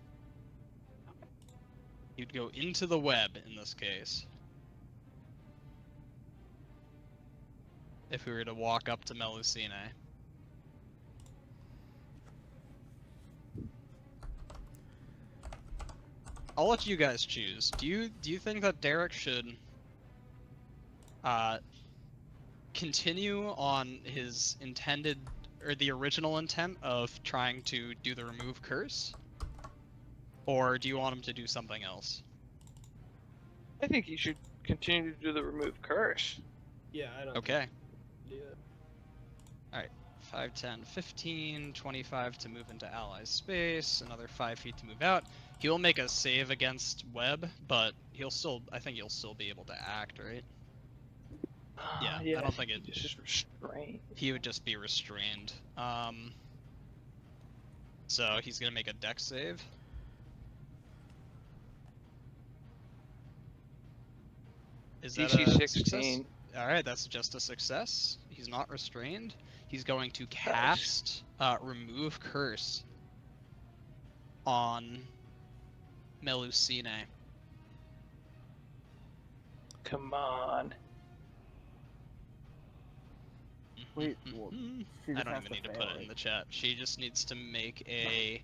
He'd go into the web in this case. If we were to walk up to Melusine. I'll let you guys choose. Do you think that Derek should continue on his intended or the original intent of trying to do the remove curse? Or do you want him to do something else?
I think you should continue to do the remove curse.
Yeah, I don't.
Okay.
Yeah.
5, 10, 15, 25 to move into allies space, another 5 feet to move out. He'll make a save against web, but I think he'll still be able to act, right? Yeah, I don't think
it's just restraint.
he would just be restrained. So he's gonna make a dex save. Is that
DC
a
16.
success? Alright, that's just a success. He's not restrained. He's going to cast Remove Curse on Melusine.
Come on.
Wait, well, she
I
just
don't
has
even
to
need to
fail,
put it in
right?
the chat. She just needs to make a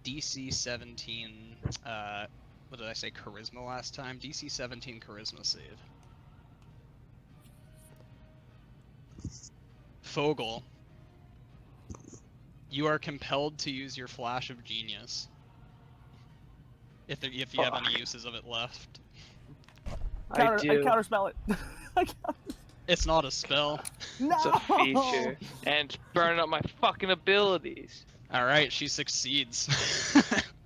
DC 17, what did I say, charisma last time? DC 17 charisma save. Fogel, you are compelled to use your flash of genius. If you have any
Fuck.
uses of it left.
I
I
do.
counterspell it.
It's not a spell.
No!
It's a feature. And it's burning up my fucking abilities.
Alright, she succeeds.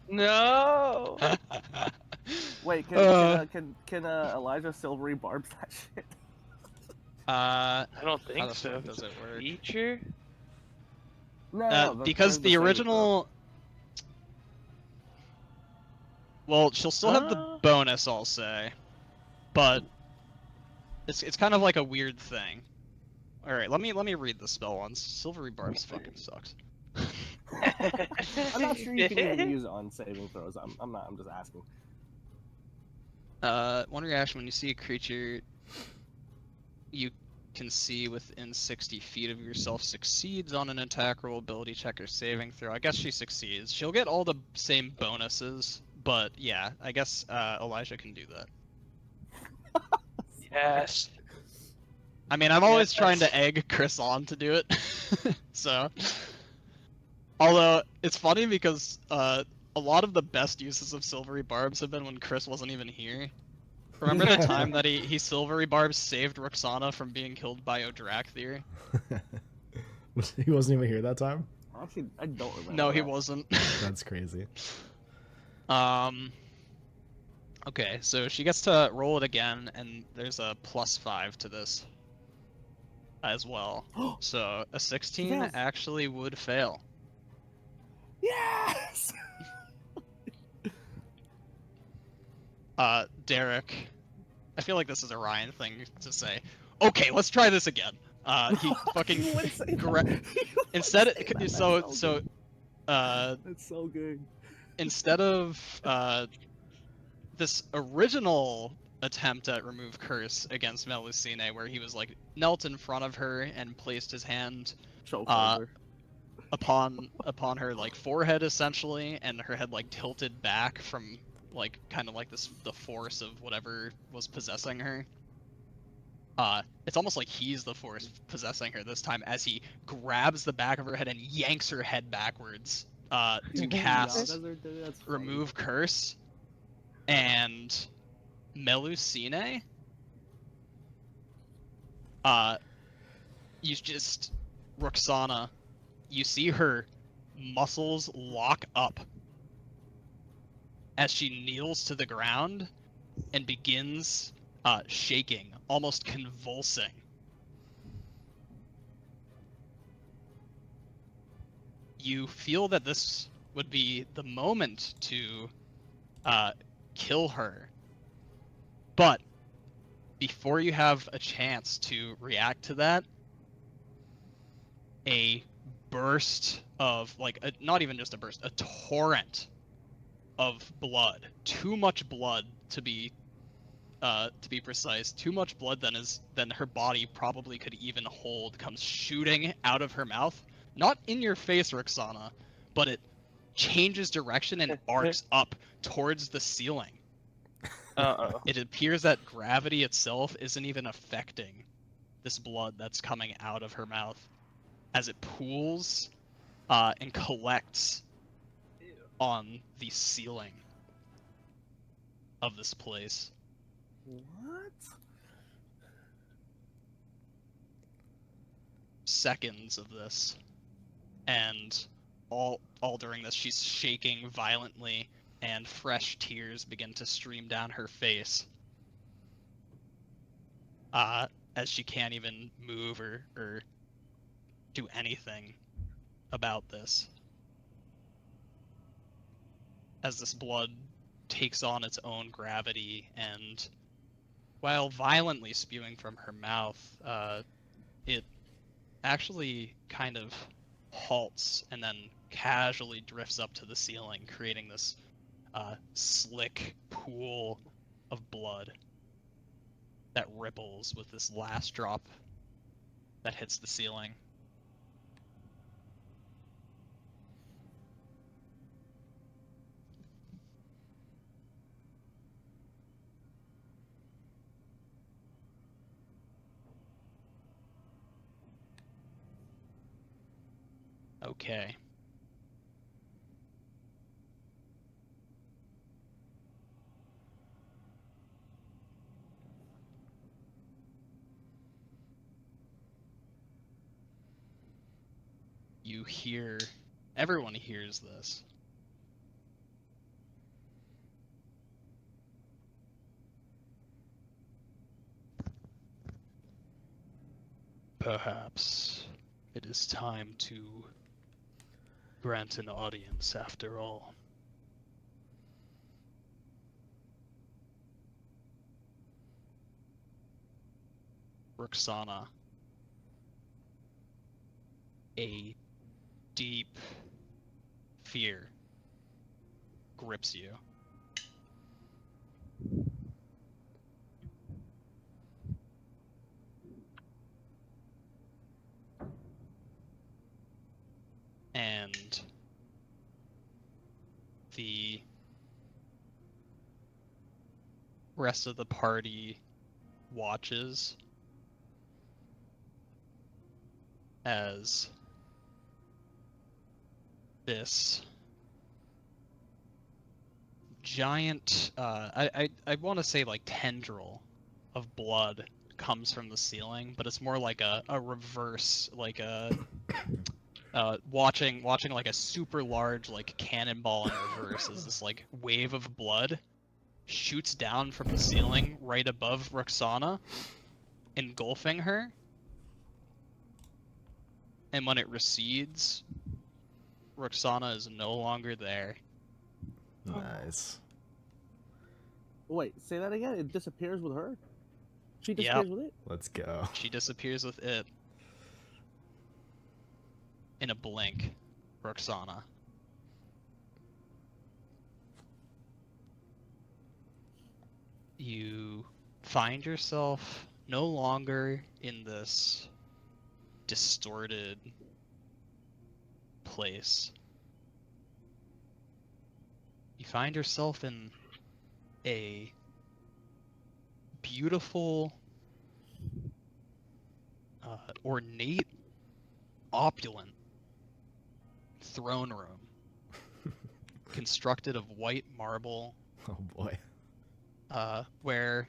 No!
Wait, can Elijah Silvery barbs that shit?
I don't
How
think
the
so.
fuck does
It's a
it work?
feature?
No,
because the original. Well, she'll still have the bonus, I'll say, but it's kind of like a weird thing. All right, let me read the spell once. Silvery Barbs fucking sucks.
I'm not sure you can even use it on saving throws. I'm not. I'm just asking.
One reaction when you see a creature you can see within 60 feet of yourself succeeds on an attack roll, ability check, or saving throw. I guess she succeeds. She'll get all the same bonuses, but yeah, I guess Elijah can do that.
Yes.
I mean, I'm always trying to egg Chris on to do it, so. Although, it's funny because a lot of the best uses of Silvery Barbs have been when Chris wasn't even here. Remember the time that he Silvery Barbs saved Roksana from being killed by Odrakthyr?
He wasn't even here that time?
Actually, I don't remember.
No, he
that.
wasn't.
That's crazy.
Okay, so she gets to roll it again, and there's a +5 to this as well. So a 16
fails.
actually would fail.
Yes.
Derek, I feel like this is a Ryan thing to say. Okay, let's try this again. He fucking
You would say that.
instead of,
That's so good.
Instead of this original attempt at remove curse against Melusine, where he was like knelt in front of her and placed his hand
Chokeholder.
upon her like forehead essentially, and her head like tilted back from like kind of like the force of whatever was possessing her. It's almost like he's the force possessing her this time, as he grabs the back of her head and yanks her head backwards to cast remove curse. And Melusine, you just, Roksana, you see her muscles lock up as she kneels to the ground and begins shaking, almost convulsing. You feel that this would be the moment to kill her, but before you have a chance to react to that, a burst of not even just a burst, a torrent of blood, too much blood to be precise, too much blood than her body probably could even hold, comes shooting out of her mouth, not in your face, Roksana, but it changes direction and arcs up towards the ceiling. It appears that gravity itself isn't even affecting this blood that's coming out of her mouth, as it pools and collects on the ceiling of this place.
What?
Seconds of this, and all during this, she's shaking violently, and fresh tears begin to stream down her face. As she can't even move or do anything about this. As this blood takes on its own gravity, and while violently spewing from her mouth, it actually kind of halts and then casually drifts up to the ceiling, creating this slick pool of blood that ripples with this last drop that hits the ceiling. Okay. You hear, everyone hears this. Perhaps it is time to grant an audience after all. Roksana, a deep fear grips you. And the rest of the party watches as this giant, I want to say like tendril of blood comes from the ceiling, but it's more like a reverse, like a watching like a super large like cannonball in reverse as this like wave of blood shoots down from the ceiling right above Roksana, engulfing her. And when it recedes, Roksana is no longer there.
Nice.
Wait, say that again? It disappears with her? She disappears with it?
Let's go.
She disappears with it. In a blink, Roksana. You find yourself no longer in this distorted place. You find yourself in a beautiful, ornate, opulent throne room constructed of white marble.
Oh boy.
Where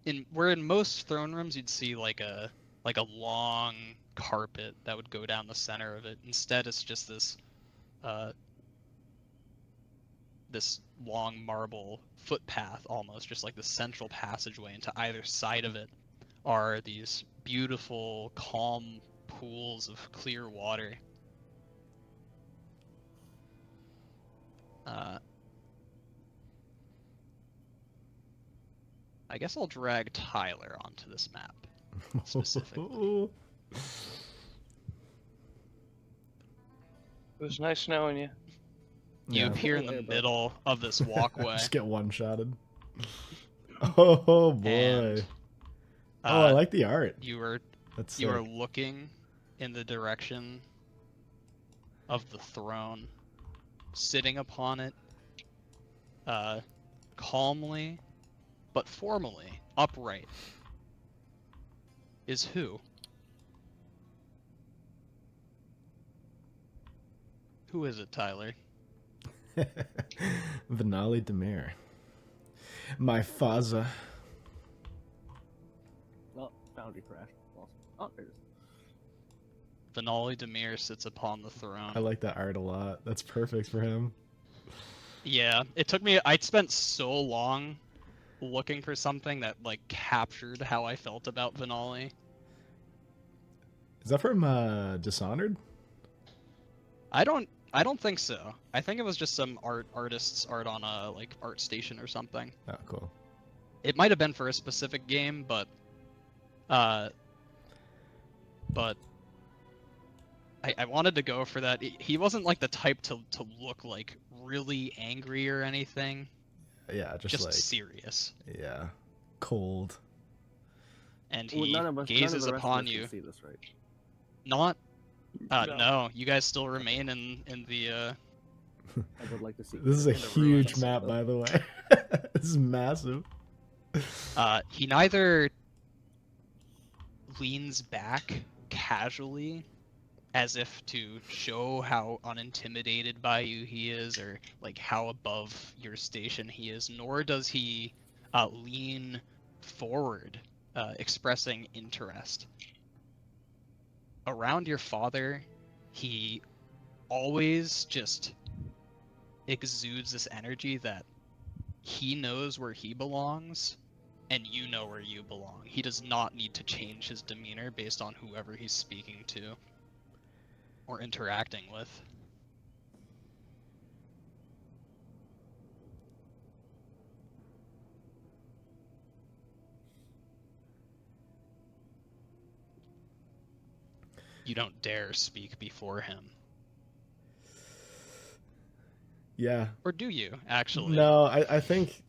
in most throne rooms you'd see like a long carpet that would go down the center of it. Instead, it's just this this long marble footpath, almost just like the central passageway, and to either side of it are these beautiful, calm pools of clear water. I guess I'll drag Tyler onto this map specifically.
It was nice knowing you.
You
Yeah.
appear in the
Hey, bro.
middle of this walkway.
Just get one-shotted. Oh boy.
And,
Oh, I like the art.
you are
That's
you are
sick.
looking in the direction of the throne, sitting upon it, calmly but formally upright, is who? Who is it, Tyler?
Vinali Demir. My father.
Oh, Foundry crashed. Awesome. Oh, there it is.
Vinali Demir sits upon the throne.
I like that art a lot. That's perfect for him.
Yeah, it took me. I spent so long looking for something that like captured how I felt about Vinali.
Is that from Dishonored?
I don't think so. I think it was just some artist's art on a like ArtStation or something.
Oh, cool.
It might have been for a specific game, but I wanted to go for that. He wasn't like the type to look like really angry or anything.
Yeah, just like
serious.
yeah, cold.
And
Well,
he
none of the
gazes
rest of
upon
us
you.
can see this, right?
Not
No.
no, you guys still remain in the
I would like to see.
This is a
in the
huge
ruins.
map, by the way. This is massive.
he neither leans back casually as if to show how unintimidated by you he is, or like how above your station he is, nor does he lean forward, expressing interest. Around your father, he always just exudes this energy that he knows where he belongs, and you know where you belong. He does not need to change his demeanor based on whoever he's speaking to. or interacting with. You don't dare speak before him.
Yeah.
Or do you, actually?
No, I think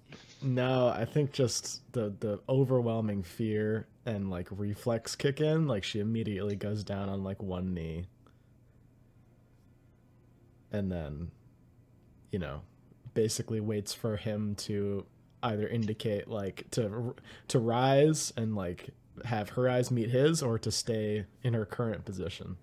no, I think just the overwhelming fear and like reflex kick in, like she immediately goes down on like one knee. And then, you know, basically waits for him to either indicate like to rise and like have her eyes meet his, or to stay in her current position.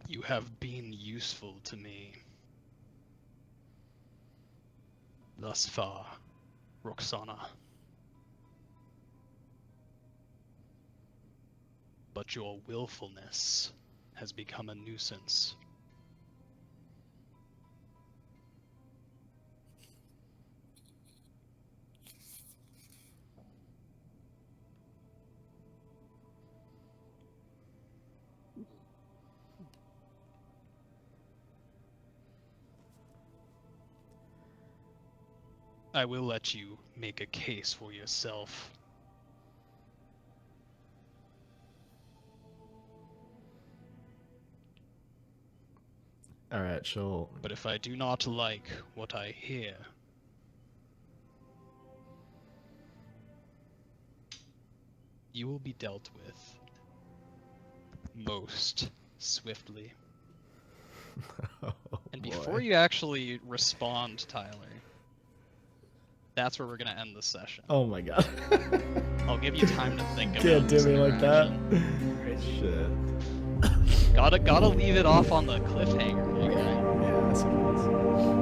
You have been useful to me thus far, Roksana. But your willfulness has become a nuisance. I will let you make a case for yourself.
All right, she'll.
But if I do not like what I hear, you will be dealt with most swiftly.
Oh,
And
boy.
before you actually respond, Tyler, that's where we're gonna end the session.
Oh my god.
I'll give you time to think about
Can't do
this
me like that.
interaction.
Shit.
Gotta leave it off on the cliffhanger, my guy.
Yeah, I suppose.